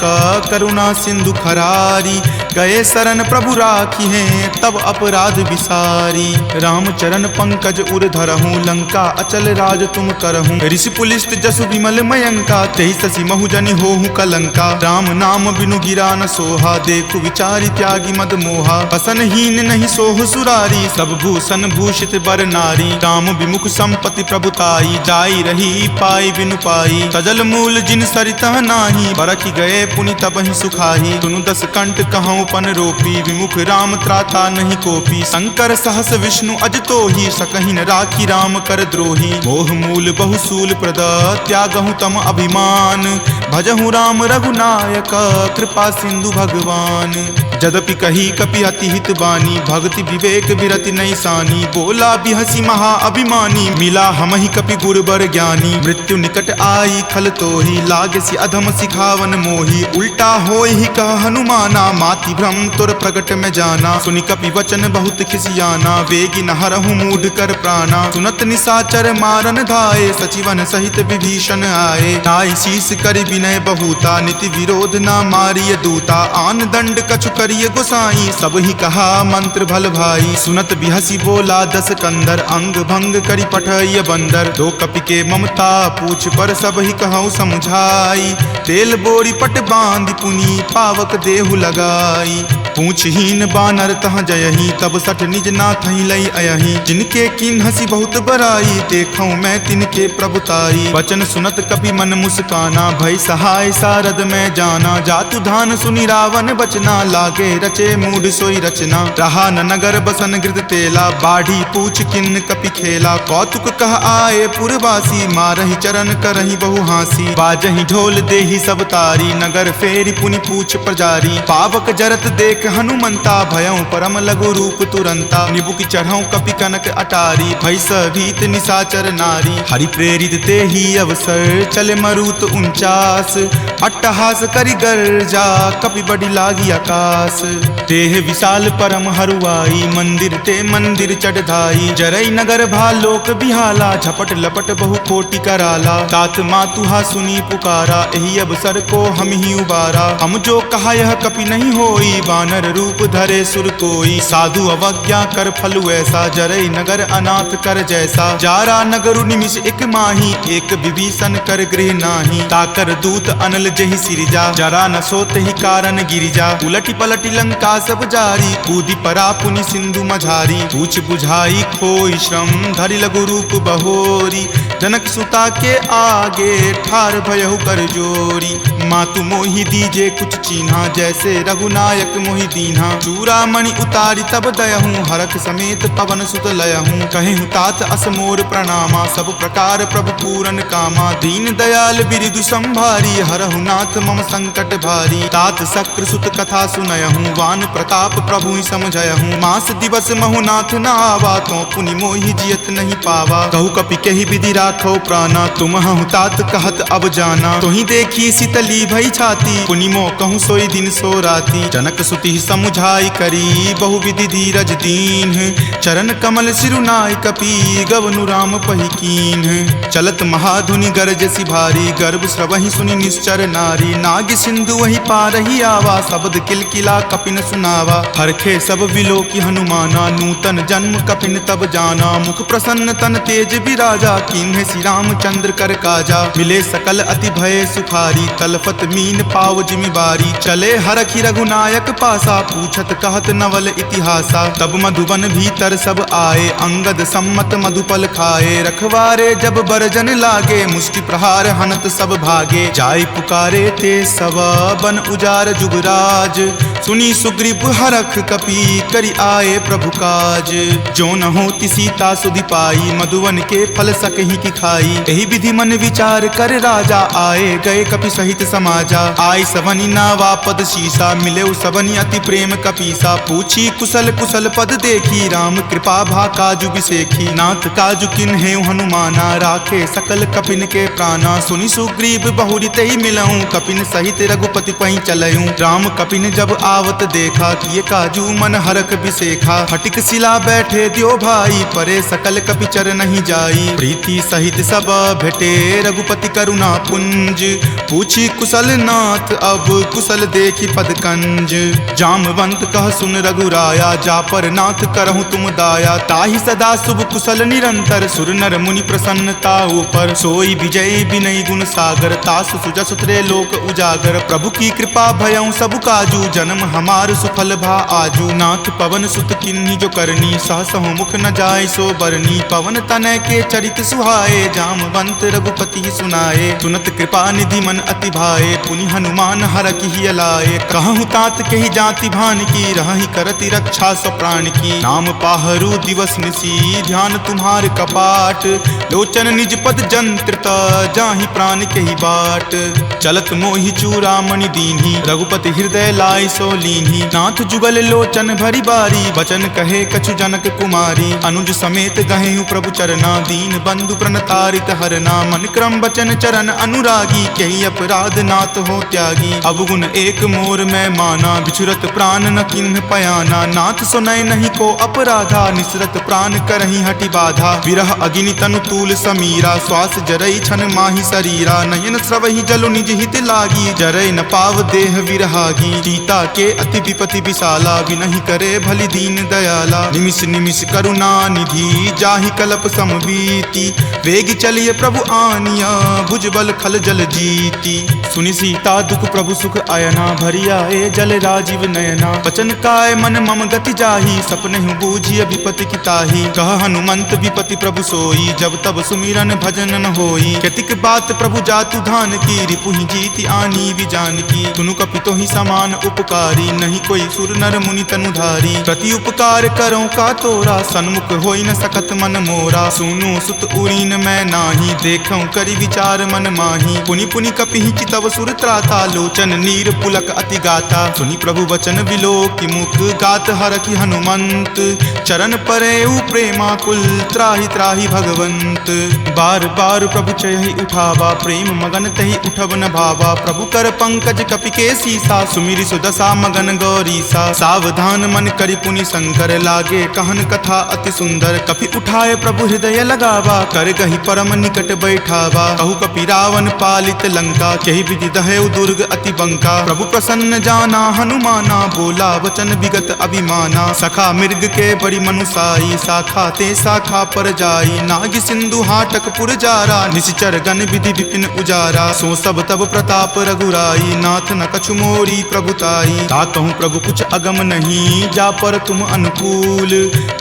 [SPEAKER 1] करुणा सिंधु खरारी। गए शरण प्रभु राखी हैं, तब अपराध विसारी। राम चरण पंकज उर धरहूँ, लंका अचल राज तुम करहूँ। ऋषि पुलिस्त जसु विमल मयंका, तेहि ससि महु जनि होहु कलंका। राम नाम बिनु गिरा न सोहा, देखु विचारि त्यागी मद मोहा। बसनहीन नहीं सोह सुरारी, सब भूषण भूषित बर नारी। राम विमुख संपत्ति प्रभुताई, जाई रही पाई बिनु पाई। सजल मूल जिन सरितह नाही, बरखि गए पुनि तबहि सुखाही। तुनु दस कंठ कहूँ पन रोपी, विमुख राम त्राता नहीं कोपी। शंकर सहस विष्णु अज तोहि, सकहि न राखी राम कर द्रोही। मोह मूल बहुसूल प्रद, त्यागहु तम अभिमान। भजहु राम रघुनायक, कृपा सिंधु भगवान। जदपि कही कपि अति हित बानी, भक्ति विवेक विरति नहीं सानी। बोला बिहसी महा अभिमानी, मिला हमहि कपि गुरबर ज्ञानी। मृत्यु निकट आई खल तोहि, लागे सि अधम सिखावन मोहि। उल्टा होई ही कह हनुमाना, माति भ्रम तुर प्रगट में जाना। सुनि कपि वचन बहुत खिसियाना, वेगी न हरहु मूढ़ कर प्राणा। सुनत निशाचर मारन धाये, सचिवन सहित विभीषण आए। नाई शीस करि विनय बहुता, नीति विरोध न मारिय दूता। आन दंड कछु करिय गोसाई, सब ही कहा मंत्र भल भाई। सुनत बिहसी बोला दस कंदर, अंग भंग करि पठय बंदर। दो कपि के ममता पूछ पर, सब ही कहूँ समझाई। तेल बोरी पट बांध पुनी, पावक देहु लगाई। पूछहीन बानर तह जयही, तब सठ निज नाथ ही लई अयही। जिनके किन हसी बहुत बराई, देखूं मैं तिनके प्रभुताई। वचन सुनत कपि मन मुस्काना, भय सहाय सारद में जाना। जातु धान सुनि रावण बचना, लागे रचे मूढ़ सोई रचना। रहा न नगर बसन गृत तेला, बाढ़ी पूछ किन्न कपि खेला। कौतुक कह आए पुरवासी, मारहि चरण करहि बहु हासी। बाजहि ढोल देहि सब तारी, नगर फेरी पुनि पूछ प्रजारी। पावक जरत देख हनुमंता, भयं परम लघु रूप तुरंता। निबुक चढ़ऊ कपि कनक अटारी, भय भीत निशाचर नारी। हरि प्रेरित ते ही अवसर, चले मरुत 49। अट्टहास करि गर्जा, कपि बड़ी लागी आकाश। देह विशाल परम हरुआई, मंदिर ते मंदिर चढ़ाई। जरई नगर भालोक बिहाला, झपट लपट बहु कोटि कराला। तात मातुहा सुनी पुकारा, एहि अवसर को हम ही उबारा। हम जो कहा यह कपि नहीं होई, वानर रूप धरे सुर कोई। साधु अवज्ञा कर फलु ऐसा, जरई नगर अनाथ कर जैसा। जारा नगरु निमिष एक माही, एक विभीषण कर गृह नाही। ताकर दूत अनल जहि सिरिजा, जरा न सोत ही कारण गिरिजा। उलटी पलटी लंका सब जारी, कूदी परा पुनि सिंधु मझारी। पूछ बुझाई खोई श्रम, धरि लघु रूप बहोरी। जनक सुता के आगे, ठार भयहु कर जोरी। मातु मोहि दीजे कुछ चीन्हा, जैसे रघुनायक मोहि दीन्हा। चूड़ामणि उतारी तब दयहूँ, हरख समेत पवन सुत लयहूँ। कहेहूँ तात असमोर प्रणामा, सब प्रकार प्रभु पूरन कामा। दीन दयाल बिरिदु संभारी, हरहु नाथ मम संकट भारी। तात शक्र सुत कथा सुनयहूँ, वान प्रताप प्रभु ही समझयहूँ। मास दिवस महु नाथ न आवा, तो पुनि मोहि जियत नहीं पावा। कहु कपि केहि विधि राखो प्राणा, तुम हूँ तात कहत अब जाना। तुहि देखी शीतली भई छाती, पुनि मो कहूँ सोई दिन सो राती। जनक सुति समुझाई करी, बहु विधि धीरज दीन। चरण कमल सिरुनाय कपि, गवनु राम पहि कीन। चलत महाधुनि गरजसि भारी, गर्भ स्रवहि सुनि निश्चर नारी। नाग सिंधु वही पारहि आवा, शब्द किलकिला कपिन सुनावा। हरखे सब विलोकि हनुमाना, नूतन जन्म कपिन तब जाना। मुख प्रसन्न तन तेज विराजा, कीन्हे श्री रामचंद्र कर काजा। मिले सकल अति भय सुखारी, तलफत मीन पाव जिमिबारी। चले हरखि रघुनायक पासा, पूछत कहत नवल इतिहासा। तब मधुबन भीतर सब आए, अंगद सम्मत मधुपल खाए। रखवारे जब बरजन लागे, मुष्टि प्रहार हनत सब भागे। जाय पुकारे ते सब, बन उजार जुगराज। सुनी सुग्रीव हरख कपि, करि आए प्रभु काज। जो न होति सीता सुधि पाई, मधुवन के फल सकहि की खाई। एहि विधि मन विचार कर राजा, आए गए कपि सहित समाजा। आई सबनि नावा पद शीसा, मिले सबनि अति प्रेम कपीसा। पूछी कुशल कुशल पद देखी, राम कृपा भा काजु बिसेखी। नाथ काजु किन्हे हनुमाना, राखे सकल कपिन के प्राणा। सुनि सुग्रीव बहुरी तेहि मिलऊं, कपिन सहित रघुपति पहि चलऊं। राम कपिन जब आवत देखा, किए काजू मन हरख बिसेखा। फटिक सिला बैठे द्यो भाई, परे सकल कपि चर नहीं जाई। प्रीति सहित सब भेटे, रघुपति करुणा पुंज। पूछी कुशल नाथ, अब कुशल देखी पद कंज। जामवंत कह सुन रघुराया, जा पर नाथ करहु तुम दाया। ताहि सदा शुभ कुशल निरंतर, सुर नर मुनि प्रसन्नता ऊपर। सोई विजय विनय गुण सागर, तासु सुजस त्रय लोक उजागर। प्रभु की कृपा भयं सब काजू, जन्म हमार सुफल भा आजू। नाथ पवन सुत किन्ही जो करनी, सहसहु मुख न जाय सो बरनी। पवन तनय के चरित सुहाए, जामवंत रघुपति सुनाए। सुनत कृपा निधि मन अति भाए, पुनि हनुमान हरखि हिय लाए। कहूँ तात के ही जाति भान की, रहि करति रक्षा स्व प्राण की। नाम पाहरू दिवस निसी, ध्यान तुम्हार कपाट। लोचन निज पद जंत्रित, जाहि प्राण के ही बाट। चलत मोहि चूड़ामणि दीन्ही, रघुपति हृदय लाय सो सो लीन्ही। नाथ जुगल लोचन भरी बारी, बचन कहे कछु जनक कुमारी। अनुज समेत गहेहु प्रभु चरना, दीन बंधु प्रणतारित हरना। मन क्रम बचन चरण अनुरागी, कही अपराध नाथ हो त्यागी। अवगुण एक मोर में माना, बिछुरत प्राण न किन्ह पयाना। नाथ सुनय नहीं को अपराधा, निसरत प्राण करही हटि बाधा। विरह अग्नि तनु तूल समीरा, श्वास जरई छन माही शरीरा। नयन स्रवहि जलु निज हित लागी, जरय न पाव देह विरहागी। सीता के अति विपति विशाला, विनहि करे भली दीन दयाला। निमिष निमिष करुणा निधि, जाहि कलप समबीति। वेग चलिए प्रभु आनिया, भुजबल खल जल जीती। सुनि सीता दुख प्रभु सुख आयना, भरिया ए जल राजीव नयना। बचन काय मन मम गति जाही, सपनेहु बूझिय विपति की ताही। कह हनुमंत विपति प्रभु सोई, जब तब सुमिरन भजन न होई। केतिक बात प्रभु जातु धान की, रिपुहि जीति आनी विजान की। सुनु कपितो ही समान उपकारी, नहीं कोई सुर नर मुनि तनुधारी। प्रति उपकार करो का तोरा, सन्मुख होई न सकत मन मोरा। सुनु सुत उरीन मैं नाही, देखऊं करि विचार मन माही। पुनि पुनि कपिहि चितव सुर त्राता, लोचन नीर पुलक अति गाता। सुनि प्रभु वचन विलोकि मुख, गात हरखि हनुमंत। चरण परेउ प्रेमाकुल, त्राहि त्राहि भगवंत। बार बार प्रभु चयहि उठावा, प्रेम मगन तहि उठब न भावा। प्रभु कर पंकज कपि के सीसा, सुमिरि सुदशा मगन गौरीसा। सावधान मन करि पुनि शंकर, लागे कहन कथा अति सुंदर। कपि उठाए प्रभु हृदय लगावा, कर गहि परम निकट बैठावा। कहु कपि रावण पालित लंका, केहि विधि दहेउ दुर्ग अति बंका। प्रभु प्रसन्न जाना हनुमाना, बोला वचन विगत अभिमाना। सखा मृग के बड़ी मनुसाई, शाखा ते शाखा पर जाई। नाग सिंधु हाटक पुर जारा, निश्चर गण विधि विपिन उजारा। सो सब तब प्रताप रघुराई, नाथ न कछु मोरी प्रभुताई। ता कहूँ प्रभु कुछ अगम नहीं, जा पर तुम अनुकूल।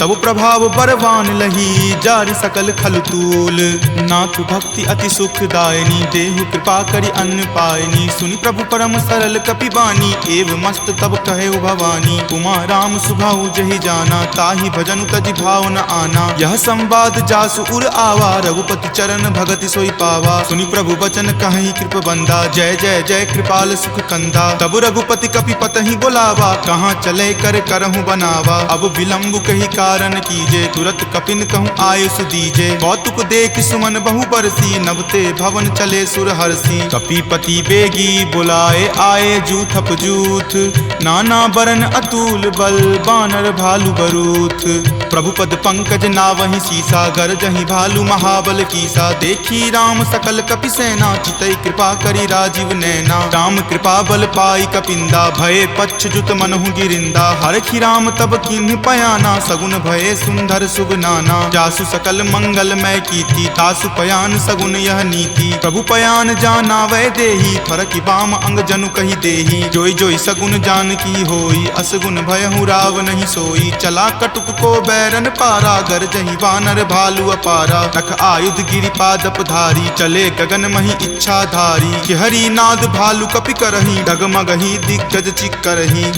[SPEAKER 1] तब प्रभाव बरवान लही, जारि सकल खलतूल। नाथ भक्ति अति सुखदायनी, देहु कृपा करि अन्न पायनी। सुनि प्रभु परम सरल कपिबानी, एव मस्त तब कहे भवानी। उमा राम सुभाऊ जहि जाना, ताहि भजनु तजि भाव न आना। यह संवाद जासु उर आवा, रघुपति चरण भगति सोई पावा। सुनि प्रभु बचन कहि कृप बंदा, जय जय जय कृपाल सुख कंदा। तब रघुपति कपि पतहि बोलावा, कहाँ चले कर करहु बनावा। अब विलंब कही कारण कीजे, तुरत कपिन कहूँ आयुष दीजे। कौतुक देख सुमन बहु बरसी, नवते भवन चले सुर हरसी। कपिपति बेगी बुलाए आए, जूथप जूथ। नाना बरन अतुल बल, बानर भालु बरूथ। प्रभु पद पंकज नावहि सीसा, गरजहि भालु महाबल कीसा। देखी राम सकल कपि सेना, चितई कृपा करि राजीव नैना। राम कृपा बल पाई कपिंदा, भये पच्छ जुत मनहु गिरिंदा। हरखि राम तब किन्ह पयाना, सगुन भये सुंदर सुगनाना। जासु सकल मंगलमय कीर्ति, तासु पयान सगुन यह नीति। प्रभु पयान जाना वै देही, फरकि बाम अंग जनु कहि देही। जोई जोई सगुन जान की होई, असगुन भयहु राव नहीं सोई। चला कटुक को बैरन पारा, गरजहि वानर भालु अपारा। रख आयुध गिरिपादप धारी, चले गगन मही इच्छा धारी। कि हरि नाद भालु कपि करही, डगमगहि दिग्गज चिक्करही।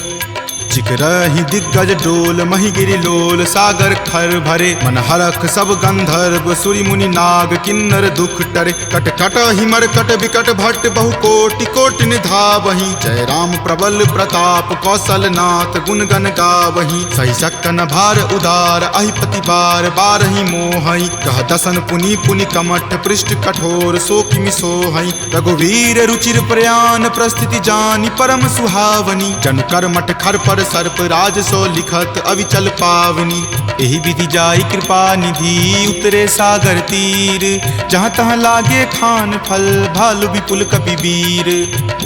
[SPEAKER 1] चिकरहि दिग्गज डोल, मही गिरि लोल। सागर खर भरे मन हरख, सब गंधर्व सुरि मुनि नाग। किन्नर दुख टरे, कट कट हिमर कट विकट भट्ट। बहु कोटि कोटि निधावहि, जय राम प्रबल प्रताप। कौशल नाथ गुण गण गावहि, सही सकन भार उदार। अहिपति बार बारहि मोहहि, कह दसन पुनि पुनि कमठ। पृष्ठ कठोर सो किमि सोहहि, रघुवीर रुचिर प्रयान। प्रस्थिति जानि परम सुहावनी, जनु कर मठ खर पर सर्प। राज सो लिखत अविचल पावनी, एहि विधि जाई कृपा निधि। उतरे सागर तीर, जहाँ तहाँ लागे खान फल। भालु विपुल कपि वीर,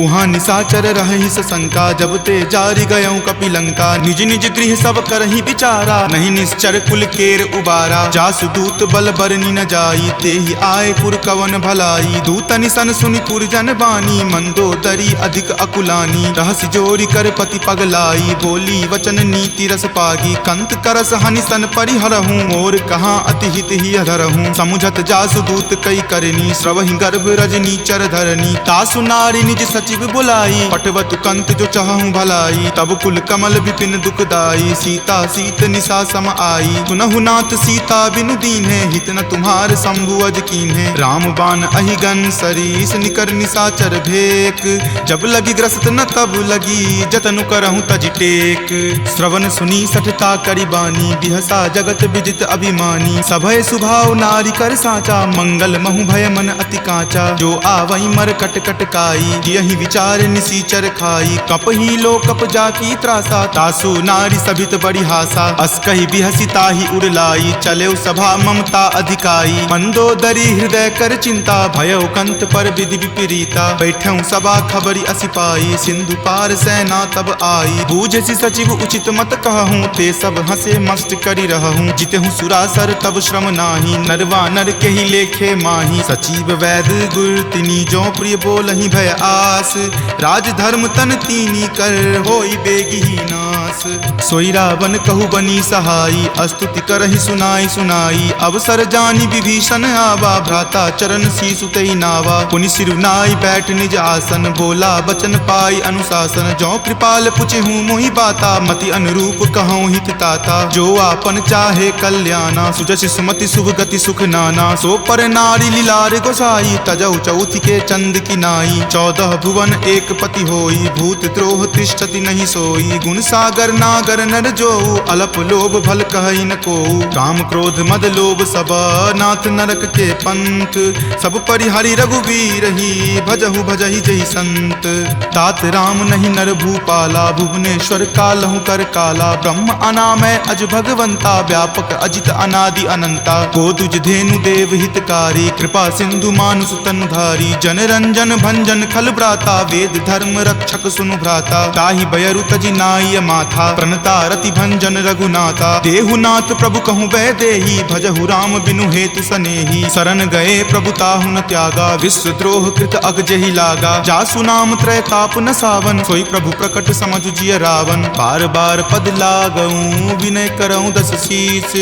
[SPEAKER 1] उहाँ निशाचर रहि शंका। जब ते जारि गयऊँ कपि लंका, निज निज गृह सब करहि विचारा। नहीं निश्चर कुल केर उबारा, जासु दूत बल बरनी न जाई। तेहि आए पुर कवन भलाई, दूतनि सन सुनि पुर जन बानी। मंदोदरी अधिक अकुलानी, रहसि जोरि कर पति पगलाई। बोली वचन नीति रस पागी। कंत करस हनि सन परिहरहूँ, मोर कहाँ अति हित ही अधरहूँ। समुझत जासु दूत कई करनी, श्रवहि गर्भ रजनी चर धरनी। तासु नारी निज सचिव बुलाई, पटवतु कंत जो चाहूँ भलाई। तब कुल कमल विपिन दुखदाई, सीता सीत निशा सम आई। सुनहु नाथ सीता बिनु दीन्हे, हित न तुम्हार शंभु अज कीन्हे। राम बाण अहिगन सरीस, निकर निशाचर भेक। जब लगी ग्रस्त न तब लगी, जतनु करहूँ तज टेक। श्रवण सुनी सठता करि बानी, बिहसा जगत विजित अभिमानी। सभय सुभाव नारी कर साचा, मंगल महु भय मन अति काचा। जो आवई मर कट कट काई, यही विचार निसीचर खाई। कपही लो कप जाकी त्रासा, तासु नारी सभित बड़ी हासा। अस कही बिहसी ताही उड़लाई, चले सभा ममता अधिकाई। मंदोदरी हृदय कर चिंता, भयो कंत पर विधि विपरीता। बैठऊं सभा खबरी असि पाई, सिंधु पार सेना तब आई। बूझसी सचिव उचित मत कहूँ, ते सब हंसे मस्त करी रहूँ। जितहूँ सुरासर तब श्रम नाही, नरवा नर के ही लेखे माही। सचिव वैद गुर तिनी, जो प्रिय बोलहि भय आस। राज धर्म तन तीनी कर, होई बेगी ही नास। सोई रावण कहु बनी सहाई, अस्तुति करहि सुनाई सुनाई। अवसर जानी विभीषण आवा, भ्राता चरण शीसु तई नावा। पुनि सिरुनाई बैठ निज आसन, बोला बचन पाई अनुशासन। जो कृपाल पुछहूँ मोहि बाता, मति अनुरूप कहूँ हित ताता। जो आपन चाहे कल्याणा, सुजसि सुमति शुभ गति सुख नाना। सो पर नारी लीलार गोसाई, तजौ चौथि के चंद की नाई। 14 भुवन एक पति होई, भूत द्रोह तिष्ठति नहीं सोई। गुण सागर नागर नर जो, अलप लोभ भल कहई न को। काम क्रोध मद लोभ सब, नाथ नरक के पंथ। सब परिहरि रघुवीर ही, भजहु भजहि जहि संत। तात राम नहीं नर भूपाला, भुवनेश्वर कालहु कर काला। ब्रह्म अनामय अज भगवंता, व्यापक अजित अनादि अनंता। गोदुज धेनु देव हितकारी, कृपा सिंधु मानुष तन धारी। जन रंजन भंजन खल भ्राता, वेद धर्म रक्षक सुनु भ्राता। ताहि बयरु तजि नाय माथा, प्रणता रति भंजन रघुनाथा। देहुनाथ प्रभु कहूँ वै देही, भजहु राम बिनु हेतु सनेही। शरण गए प्रभु ताहु न त्यागा, विश्व द्रोह कृत अग जहि लागा। जासु नाम त्रय ताप न सावन, सोई प्रभु प्रकट समझु जिय रावण। बार बार पद लागऊं, विनय करऊं दस शीस।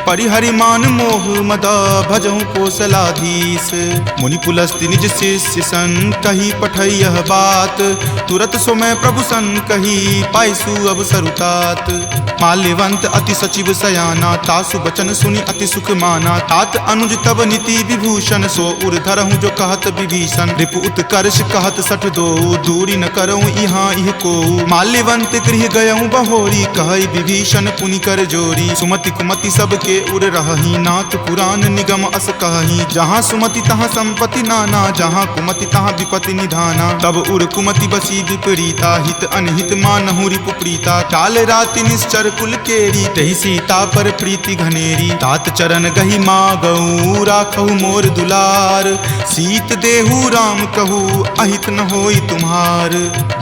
[SPEAKER 1] परिहरि मान मोह मद, भजहु कौशलाधीश। मुनि पुलस्ति निज शिष्य सन, कही पठई यह बात। तुरत सो मैं प्रभु सन कही, पाइसु अब सरुतात। माल्यवंत अति सचिव सयाना, तासु बचन सुनि अति सुख माना। तात अनुज तब नीति विभूषण, सो उर धरहूँ जो कहत विभीषण। रिपु उत्कर्ष कहत सठ दो, दूरी न करऊँ यहाँ इह को। माल्यवंत गृह गयऊँ बहोरी, कहई विभीषण पुनि कर जोरी। सुमति कुमति सबके उर रहही, नाथ पुराण निगम अस कहही। जहाँ सुमति तहाँ संपत्ति नाना, जहाँ कुमति तहाँ विपत्ति निधाना। तब उर कुमति बसी विपरीता, हित अनहित मानहु रिपु प्रीता। काल राति निश्चर कुल केरी, तहि सीता पर प्रीति घनेरी। तात चरण गहि मागऊ, राखहु मोर दुलार। सीत देहु राम कहू, अहित न होई तुम्हार।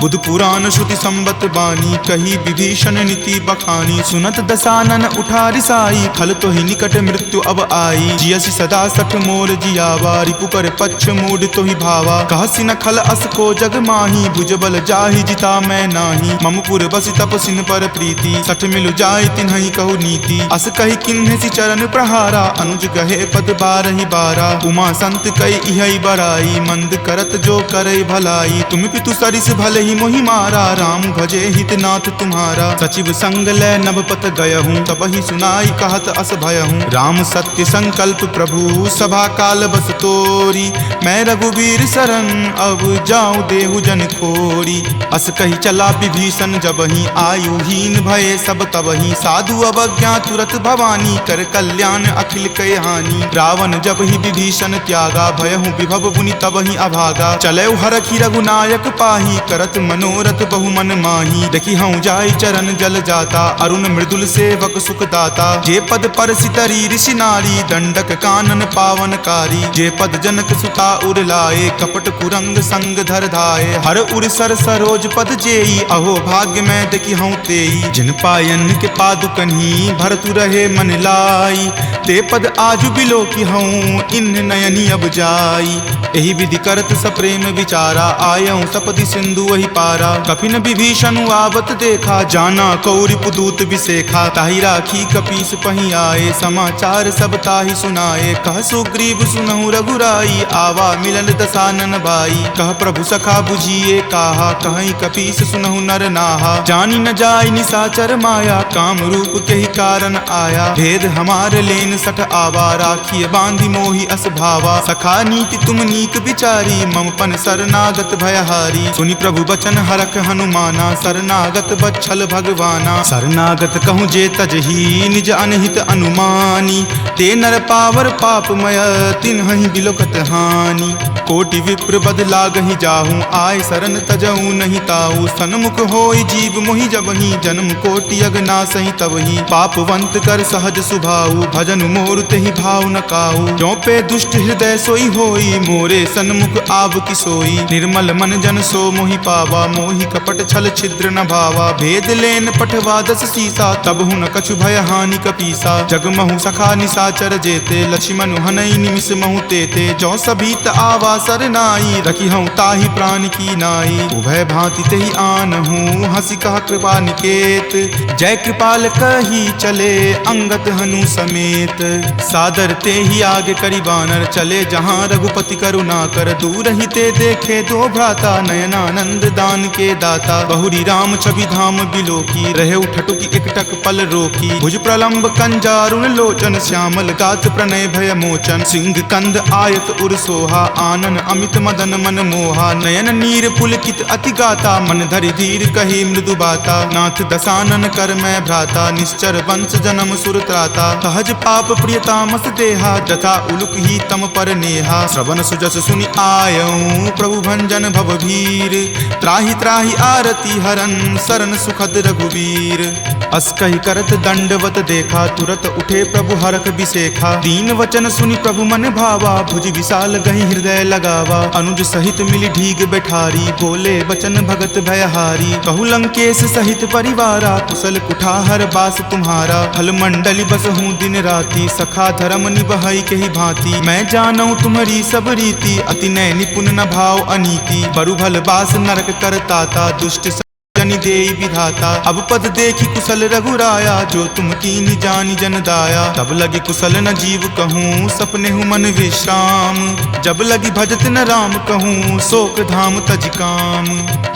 [SPEAKER 1] बुध पुराण श्रुति संबत बानी, कही विभीषण नीति बखानी। सुनत दसानन उठा रिसाई, खल तो ही निकट मृत्यु अब आई। जियसि सदा सठ मोर जियावा, रिपु कर पक्ष मूड तो ही भावा। कहसि न खल अस को जग माही, भुजबल जाहि जिता मैं नाही। ममपुर बसि तपसिन पर प्रीति, सठ मिलु जाय तिन्हि कहु नीति। अस कहि किन्हि चरण प्रहारा, अनुज गहे पद बारहि बारा। उमा संत कई इहै बराई, मंद करत जो करई भलाई। तुम पितु सरिस भले ही मोहि मारा, राम भजे हित नाथ तुम्हारा। सचिव संग लै नभपत गयहूँ, तबहि सुनाई कहत अस भयहूँ। राम सत्य संकल्प प्रभु, सभा काल बस तोरी। मैं रघुवीर शरण, अब जाऊँ देहु जन खोरी। अस कही चला विभीषण जबहि, आयुहीन भये सब तबहि। साधु अवज्ञा तुरत भवानी, कर कल्याण अखिल कय हानि। रावण जब ही विभीषण त्यागा, भयहु विभव पुनि तबहि अभागा। चलऊ हरखि रघुनायक पाही, करत मनोरथ बहु मन माही। देखि हऊँ जाय चरण जल जाता, अरुण मृदुल सेवक सुख दाता। जे पद पर सितरी ऋषि नारी, दंडक कानन पावनकारी। जे पद जनक सुता उर लाए, कपट कुरंग संग धर धाये। हर उर सर सरोज पद जेई, अहो भाग्य में देखि हूँ तेई। जिन पायन के पादुकन्ही भरतु रहे मन लाई, ते पद आजु बिलो की हूँ इन नयनी अब जाई। एहि विधि करत सप्रेम विचारा, आयऊँ सपदि सिंधु वही पारा। कपिन विभीषण आवत देखा, जाना कौरि पुदूत विसेखा। ताहि राखी कपीस पही आए, समाचार सब ताहि सुनाए। कह सुग्रीव सुनहु रघुराई, आवा मिलन दसानन भाई। कह प्रभु सखा बुझिए काहा, कहीं कपीस सुनहु नर नाहा। जानी न जाय निसाचर माया, काम रूप के ही कारण आया। भेद हमार लेन सठ आवा, राखिय बांधि मोहि अस भावा। सखा नीति तुम नीक विचारी, मम पन शरणागत भयहारी। सुनि प्रभु बचन हरख हनुमाना, शरणागत बच्छल भगवाना। शरणागत कहूँ जे तजही, निज अनहित अनुमानी। ते नर पावर पापमय, तिन्हि बिलोकत हानि। कोटि विप्र बद लागहि जाहूँ, आय शरण तजहूँ नहीं ताऊ। सन्मुख होय जीव मोहि जबहि, जन्म कोटि अगनासहि तबहि। पापवंत कर सहज सुभाऊ, भजन मोर तेहि भाव न काऊ। जो पे दुष्ट हृदय सोई होई, मोरे सन्मुख आव की सोई। निर्मल मन जन सो मोहि पावा, मोहि कपट छल छिद्र न भावा। भेद लेन पठवा दस सीसा, तब हुन कछु भय हानि कपीसा। जगमहु सखा निसाचर जेते, लक्ष्मण हनई निमिष महु तेते। जो सभीत आवा सरनाई, रखी हूँ ताहि प्राण की नाई। उभय भांति तेहि आनहूँ, हंसी कहा कृपा निकेत। जय कृपाल कही चले, अंगत हनु समेत। सादर ते ही आगे करी बानर, चले जहाँ रघुपति करुणा कर। दूर ही ते देखे दो भ्राता, नयनानंद दान के दाता। बहुरी राम छवि धाम बिलो की, रहे उठटुकी एकटक पल रोकी। भुज प्रलंब कंजारुण लोचन, श्यामल गात प्रणय भय मोचन। सिंह कंद आयत उर सोहा, आनन अमित मदन मन मोहा। नयन नीर पुलकित अति गाता, मन धरि धीर कही मृदु बाता। नाथ दसानन कर मैं भ्राता, निश्चर वंश जन्म सुर त्राता। सहज पाप प्रियतामस देहा, जथा उलुक ही तम पर नेहा। श्रवण सुजस सुनि आयऊँ, प्रभु भंजन भवभीर। त्राहि त्राहि आरती हरन, शरण सुखद रघुवीर। अस कहि करत दंडवत देखा, तुरत उठे प्रभु हरख बिसेखा। दीन वचन सुनि प्रभु मन भावा, भुज विशाल गहि हृदय लगावा। अनुज सहित मिली ढीग बैठारी, बोले बचन भगत भयहारी। कहु लंकेश सहित परिवारा, कुशल कुठार बास तुम्हारा। फल मंडली बसहूँ दिन राति, सखा धर्म निबहई के ही भांति। मैं जानऊँ तुम्हारी सब रीति, अति नय निपुण न भाव अनीति। बरु भल बास नरक करताता, दुष्ट जनि देई विधाता। अब पद देखी कुशल रघुराया, जो तुम कीन्ही जानि जन दाया। तब लगी कुशल न जीव कहूँ, सपने हूँ मन विश्राम। जब लगी भजत न राम कहूँ, शोक धाम तज काम।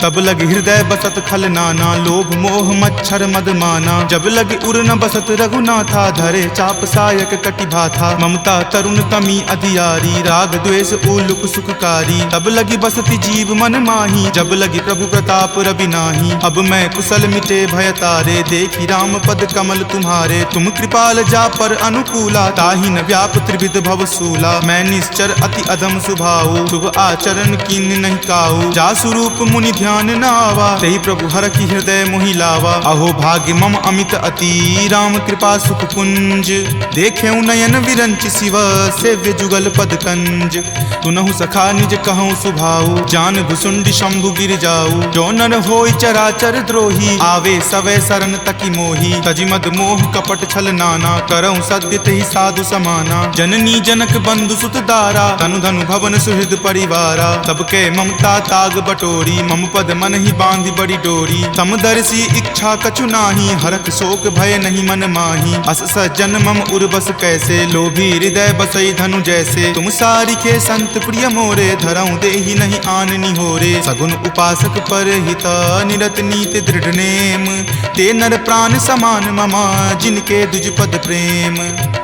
[SPEAKER 1] तब लगी हृदय बसत खल नाना, लोभ मोह मच्छर मद माना। जब लगी उर न बसत रघुनाथा, धरे चाप सायक कटि भाथा। ममता तरुण तमी अधियारी, राग द्वेष उलुक सुखकारी। तब लगी बसती जीव मन माही, जब लगी प्रभु प्रताप रवि नाही। अब मैं कुशल मिटे भय तारे, देखी राम पद कमल तुम्हारे। तुम कृपाल जा पर अनुकूला, ताहि न व्याप त्रिविध भव सूला। मैं निश्चर अति अधम सुभाऊ, शुभ आचरण कीन नहीं काऊ। जा स्वरूप मुनि ध्यान न आवा, तेहि प्रभु हर की हृदय मोहि लावा। अहो भाग्य मम अमित अति, राम कृपा सुख पुंज। देखेऊ नयन विरंच शिव, सेव्य जुगल पद कंज। तुनहु सखा निज कहूँ सुभाऊ, जान भुसुंड शंभु गिर जाऊ। जो नर होय चराचर द्रोही, आवे सवै शरण तकी मोही। तजिमद मोह कपट छल नाना, करऊँ सत्य तेहि साधु समाना। जननी जनक बंधु सुत दारा, तनु धनु भवन सुहृद परिवारा। सबके ममता ताग बटोरी, मम पद मन ही बांधि बड़ी डोरी। समदर्शी इच्छा कछु नाही, हरख शोक भय नहीं मन माही। अस सज्जन मम उर्बस कैसे, लोभी हृदय बसई धनु जैसे। तुम सारिखे संत प्रिय मोरे, धरऊँ देहि नहीं आननी होरे। सगुन उपासक पर हित, निरत नीति दृढ़ नेम। ते नर प्राण समान ममा, जिनके दुज पद प्रेम।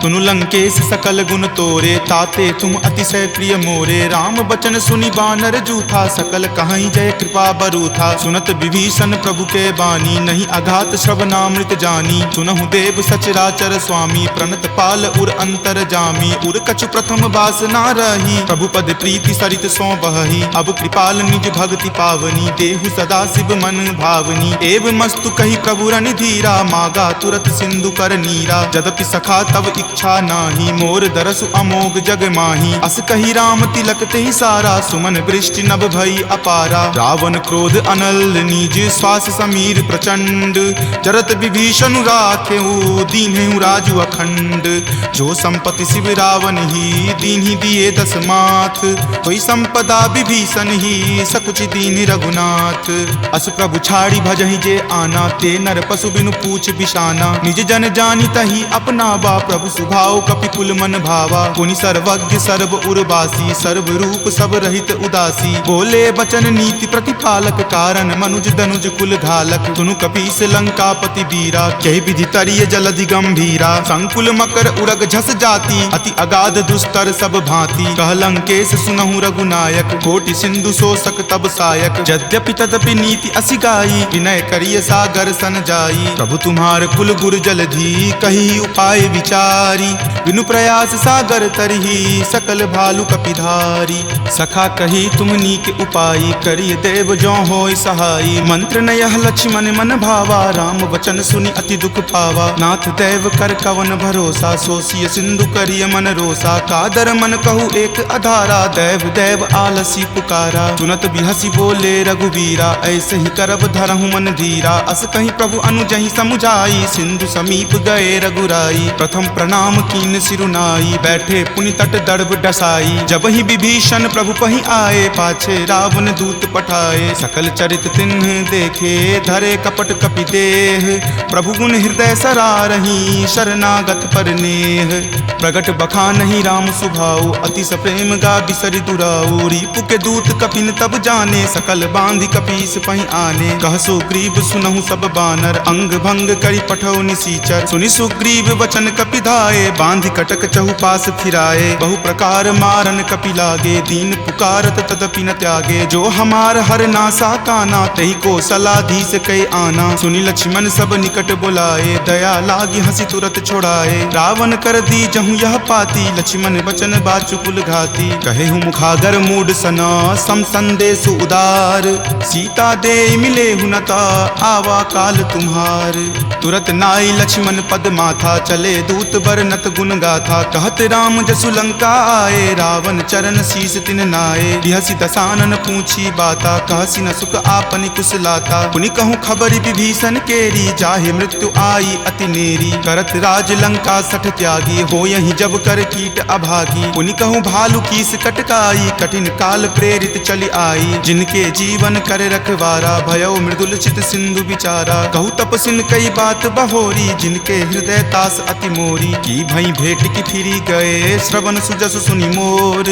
[SPEAKER 1] तुनु लंकेश सकल गुण तोरे, ताते तुम अतिशय प्रिय मोरे। राम बचन सुनि बानर जूठा, सकल कहीं जय कृपा बरूथा। सुनत विभीषण प्रभु के बानी, नहीं अघात श्रवणामृत जानी। सुनहु देव सचराचर स्वामी, प्रणत पाल उर अंतर जामी। उर कछु प्रथम बास ना रही, प्रभु पद प्रीति सरित सो बहही। अब कृपाल निज भक्ति पावनी, देहु सदा शिव मन भावनी। एव मस्तु कही प्रभु रनि धीरा, मागा तुरत सिंधु कर नीरा। यद्यपि सखा तब इच्छा नाही, मोर दरसु अमोघ जग माही। अस कही राम तिलक तेहि सारा, सुमन वृष्टि नभ भई अपारा। रावण क्रोध अनल निज, श्वास समीर प्रचंड। जरत विभीषण राखेऊ, दीन्हेउ राजु अखंड। जो संपत्ति शिव रावण ही, दीन्हि दिए दस माथ। कोई संपदा विभीषण ही, सकुच दीन रघुनाथ। अस प्रभु छाड़ी भजहि जे आना, ते नर पशु बिनु पूछ बिशाना। निज जन जानि तहि अपनावा, प्रभु सुभाव कपिकुल मन भावा। पुनि सर्वज्ञ सर्व उर्वासी, सर्व रूप सब रहित उदासी। बोले बचन नीति प्रतिपालक, कारण मनुज दनुज कुल घालक। तुनु कपीस लंकापति वीरा, कहि विधि तरिय जलधि गंभीरा। संकुल मकर उरग झस जाति, अति अगाध दुस्तर सब भांति। कह लंकेश सुनहु रघुनायक, कोटि सिंधु शोषक तब सायक। यद्यपि तदपि नीति असि गाई, विनय करिय सागर सन जाई। प्रभु तुम्हार कुल गुर जलधि, कही उपाय विचारी। बिनु प्रयास सागर तरही, सकल भालु कपिधारी। सखा कही तुम नीक उपाई, करिय देव जो होय सहाई। मंत्र नयह लक्ष्मण मन भावा, राम वचन सुनि अति दुख पावा। नाथ देव कर कवन भरोसा, सोसिय सिंधु करिय मन रोसा। कादर मन कहु एक अधारा, देव देव आलसी पुकारा। सुनत बिहसी बोले रघुवीरा, ऐसे ही करब धरहु मन धीरा। अस कहीं प्रभु अनुजहि समुझाई, सिंधु समीप गए रघुराई। प्रथम प्रणाम कीन सिरुनाई, बैठे पुनि तट दर्भ डसाई। जब ही विभीषण प्रभु पहि आए, पाछे रावण दूत पठाए। सकल चरित तिन्ह देखे, धरे कपट कपि देह। प्रभु गुण हृदय सरारही, शरणागत पर नेह। प्रगट बखानहि राम सुभाऊ, अतिश प्रेम गा बिसरि दुराऊ। रिपु के दूत कपिन तब जाने, सकल बांधि कपीस पहि आने। कह सुग्रीव सुनहु सब बानर, अंग भंग करि पठौ निसीचर। सुनि सुग्रीव वचन कपि धाये, बांधि कटक चहुपास फिराए। बहु प्रकार मारन कपि लागे, दीन पुकारत तदपि न त्यागे। जो हमार हर नासा काना, तहि को सलाधीस कई आना। सुनि लक्ष्मण सब निकट बुलाए, दया लागी हंसी तुरत छोड़ाए। रावण कर दी जहु यह पाती, लक्ष्मण वचन बाचुकुल घाती। कहे हूँ मुखागर मूड सना, सम संदेश उदार। सीता दे मिले हुनता, आवा काल तुम्हार। तुरत नाई लक्ष्मण पद माथा, चले दूत बरनत गुण गाथा। कहत राम जसु लंका आए, रावण चरण शीस तिन नाये। बिहसी दसानन पूछी बाता, कहसी न सुख आपनि कुशलाता। पुनि कहूँ खबरि विभीषण केरी, जाहे मृत्यु आई अति नेरी। करत राज लंका सठ त्यागी, हो यही जब कर कीट अभागी। पुनि कहूँ भालु कीस कटकाई, कठिन काल प्रेरित चली आई। जिनके जीवन कर रखवारा, भयो मृदुल चित सिंधु विचारा। कहूँ तपसिन कई बात बहोरी, जिनके हृदय तास अति मोरी। की भई भेंट की फिरी गए, श्रवण सुजस सुनि मोर।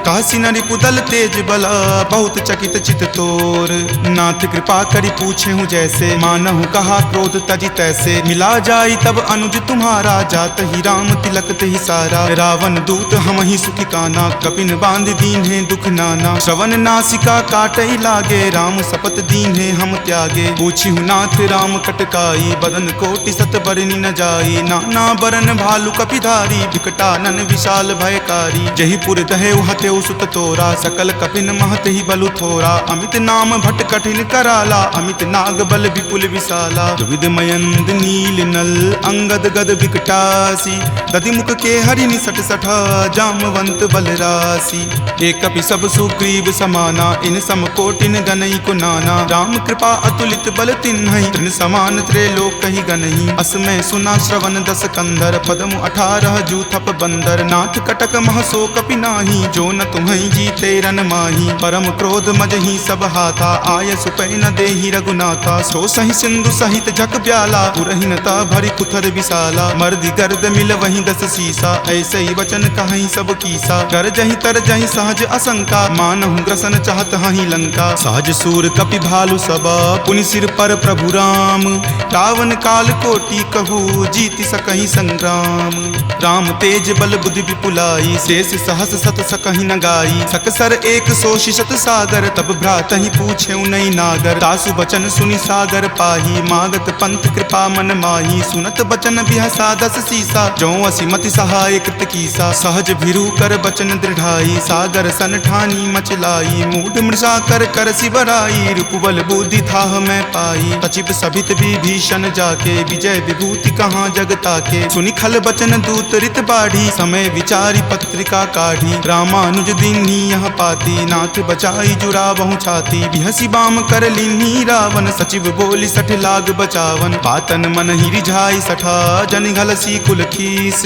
[SPEAKER 1] कहसी न रिपुदल तेज बला, बहुत चकित चित तोर। नाथ कृपा करि पूछे हूँ जैसे, मानहु कहा क्रोध तजि तैसे। मिला जाई तब अनुज तुम्हारा, जात ही राम तिलक तेहि सारा। रावण दूत हम ही सुखी काना, कपिन बांध दीन है दुख नाना। श्रवण नासिका काटई लागे, राम शपथ दीन है हम त्यागे। पूछी हूँ नाथ राम कटकाई, बदन कोटि सत बरनि न जाई। नाना बरन भालु कपिधारी, विकटानन विशाल भयकारी। जहि पुर दहेउ हतेउ सुत तोरा, सकल कपिन महत ही बलु थोरा। अमित नाम भट कठिन कराला, अमित नाग बल विपुल विशाला। दुविध मयंद नील नल, अंगद गद विकटासी। दधि मुख के हरि निसट सठा, जामवंत बलरासी। एक कपि सब सुग्रीव समाना, इन सम कोटिन गनई को नाना। राम कृपा अतुलित बल तिन्हहि, तृण समान त्रैलोक कहि गनहि। असमय सुना श्रवण दस कंधर, पदम 18 जूथप बंदर। नाथ कटक महसो कपि नाही, जो न तुम्हि जीते रन माही। परम क्रोध मजहि सब हाथा, आय सुपै न देहि रघुनाथा। सो सहि सिंधु सहित झक ब्याला, पुरहिनता भरि कुथर विशाला। मर्दि गर्द मिल वहीं दस सीसा, ऐसे ही वचन कहीं सब कीसा। कर जहि तर जहि सहज असंका, मानहु ग्रसन चाहत हहि लंका। सहज सूर कपि भालु सबा, पुनि सिर पर प्रभु राम। रावण काल कोटि कहू, जीति सकहि संग्राम। राम तेज बल बुद्धि विपुलाई, शेष सहस सत सकहि न गाई। सकसर एक सो शिशत सागर, तब भ्रातहि पूछे नई नागर। तासु बचन सुनि सागर पाही, मागत पंथ कृपा मन माही। सुनत बचन बिहसा दस सीसा, जो असिमति सहाय कृत कीसा। सहज भिरू कर बचन दृढ़ाई, सागर सन ठानी मचलाई। मूढ़ मृषा कर कर सिवराई, रिपुबल बुद्धि की थाह मैं पाई। सचिव सभित विभीषण जाके, विजय विभूति कहाँ जगता के। सुनि खल बचन दूत रित बाढ़ी, समय विचारी पत्रिका काढ़ी। रामानुज दीन्ही यह पाती, नाथ बचाई जुड़ावहु छाती। बिहसी बाम कर लीन्ही रावण, सचिव बोली सठ लाग बचावन। बातन मन ही रिझाई सठा, जन घलसी कुल खीस।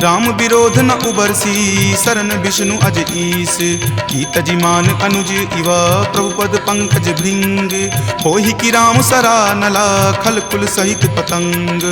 [SPEAKER 1] राम विरोध न उबरसी, शरण विष्णु अज ईस। कीत जिमान अनुज इव, प्रभुपद पंकज भृंग। होहि कि राम सरा नला, खल कुल सहित पतंग।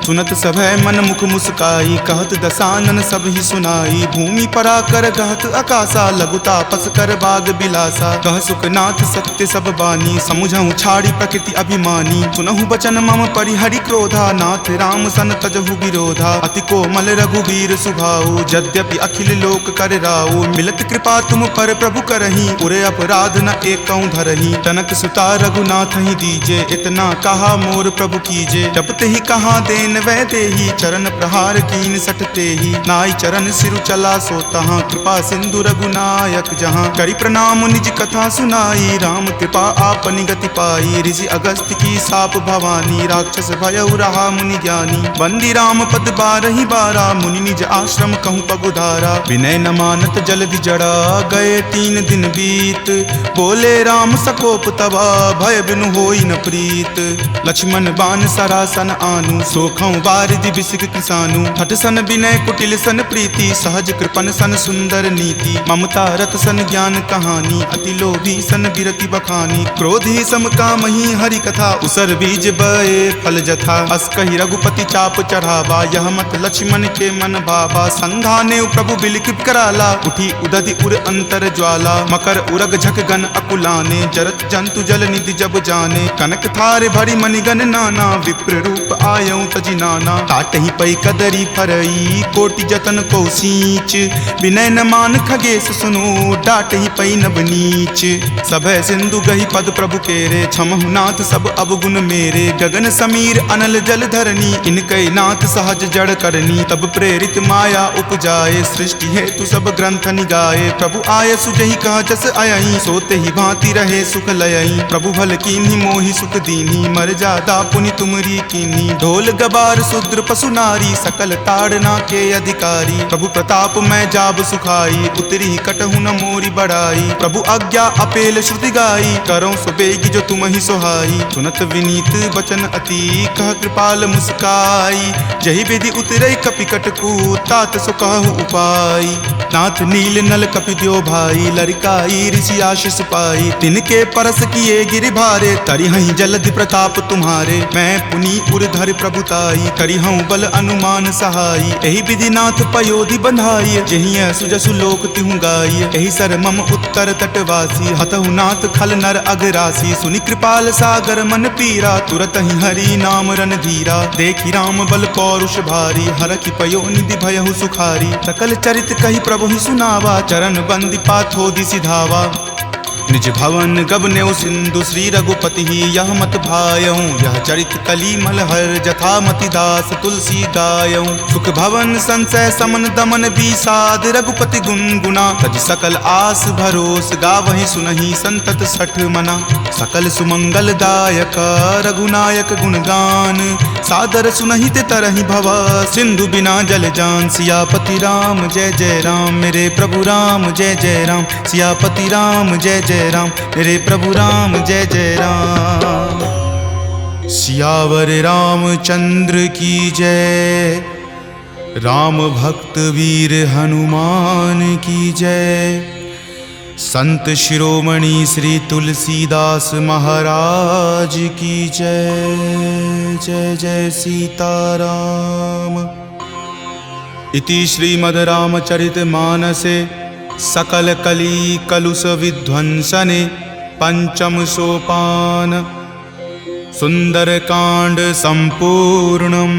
[SPEAKER 1] सुनत सभय मन मुख मुस्काई, कहत दसानन सब ही सुनाई। भूमि परा कर गहत आकाशा, लघु तापस कर बाग बिलासा। कह सुखनाथ सत्य सब बानी, समुझहु छाड़ी प्रकृति अभिमानी। सुनहु बचन मम परिहरि क्रोधा, नाथ राम सन तजहु विरोधा। अति कोमल रघुवीर सुभाऊ, यद्यपि अखिल लोक कर राऊ। मिलत कृपा तुम पर प्रभु करही, उरे अपराध न एकौ धरही। तनक सुता रघुनाथ ही दीजे, इतना कहा मोर प्रभु कीजे। जब ते ही कहा देन वै देही, चरण प्रहार कीन सटते ही। नाई चरण सिरु चला सो तहाँ, कृपा सिंधु रघुनायक जहाँ। करि प्रणाम निज कथा सुनाई, राम कृपा आपनि गति पाई। ऋषि अगस्त्य की साप भवानी, राक्षस भयउ रहा मुनि ज्ञानी। बंदी राम पद बारहि बारा, मुनि निज आश्रम कहूँ पगुधारा। विनय न मानत जल्दि जड़ा, गए 3 दिन बीत। बोले राम सकोप तबा, भय बिनु होई न प्रीत। लक्ष्मण बान सरासन आनु, सोखौ बारिधि बिसिक किसानु। हठ सन विनय कुटिल सन प्रीति, सहज कृपन सन सुंदर नीति। ममता रत सन ज्ञान कहानी, अति लोभी सन बिरति बखानी। क्रोधी सम कामहि हरि कथा, उसर बीज बए फल जथा। अस कहि रघुपति चाप चढ़ावा, यह मत लक्ष्मण के मन भावा। संधाने प्रभु बिलखिप कराला, उठी उदधि उर अंतर ज्वाला। मकर उरग झक गन अकुलाने, जरत जंतु जल निधि जब जाने। कनक थार भरी मणिगन नाना, विप्र रूप आयौ तजि नाना। काटहि पै कदरी फरई, कोटि जतन को सींच। विनय न मान खगेश सुनो, डाटहि पै नभ नीच। सभय सिंधु गहि पद प्रभु केरे, क्षमहु नाथ सब अवगुण मेरे। गगन समीर अनल जल धरनी, इनकै नाथ सहज जड़ करनी। तब प्रेरित माया उपजाए, सृष्टि हेतु सब ग्रंथ निगाए। प्रभु आय सुजहि कह जस अयहि, सोते ही भांति रहे सुख लयहि। प्रभु भल कीन्ही मोहि सुख दीन्ही, मर जादा पुनि तुमरी कीन्ही। ढोल गबार शूद्र पशु नारी, सकल ताड़ना के अधिकारी। प्रभु प्रताप मैं जाब सुखाई, उतरी कटहु न मोरी बढ़ाई। प्रभु आज्ञा अपेल श्रुति गाई, करो सो बेगी जो तुम ही सोहाई। सुनत विनीत बचन अति, कह कृपाल मुस्काई। जहि विधि उतरई कपि कटकू, तात सो कहु उपाय। नाथ नील नल कपि द्यो भाई, लरिकाई ऋषि आशीष पाई। तिनके परस किए गिरि भारे, तरिहहि जलधि प्रताप तुम्हारे। मैं पुनि उरधर प्रभुताई, करिहउँ बल अनुमान सहाई। एहि विधि नाथ पयोधि बंधाई, जहिं सुजसु लोक तिहु गाई। एहि सर मम उत्तर तटवासी, हतहु नाथ खल नर अघरासी। सुनि कृपाल सागर मन पीरा, तुरत ही हरि नाम रन धीरा। देखि राम बल पौरुष भारी, हरखि पयो निधि भयहु सुखारी। सकल चरित कहि प्रभु ही सुनावा, चरण बंदी पाथोधि सिधावा। निज भवन गबनेउ सिंधु, श्री रघुपति ही यह मत भायऊँ। यह चरित कली मलहर, जथा मति दास तुलसी गायऊँ। सुख भवन संशय समन दमन बीसाद, रघुपति गुनगुना। तज सकल आस भरोस, गावहि सुनहि संतत सठ मना। सकल सुमंगल दायक, रघुनायक गुणगान। सादर सुनहि ते तरहि भव, सिंधु बिना जल जान। सियापति राम जय जय राम, मेरे प्रभु राम जय जय राम। सियापति राम जय जय राम, मेरे प्रभु राम जय जय राम। सियावर रामचंद्र की जय, राम भक्त वीर हनुमान की जय। संत शिरोमणि श्री तुलसीदास महाराज की जय। जय जय सीताराम। इति श्रीमद् रामचरित मानसे सकल कली कलुष विध्वंसने पंचम सोपान सुंदर कांड संपूर्णम्।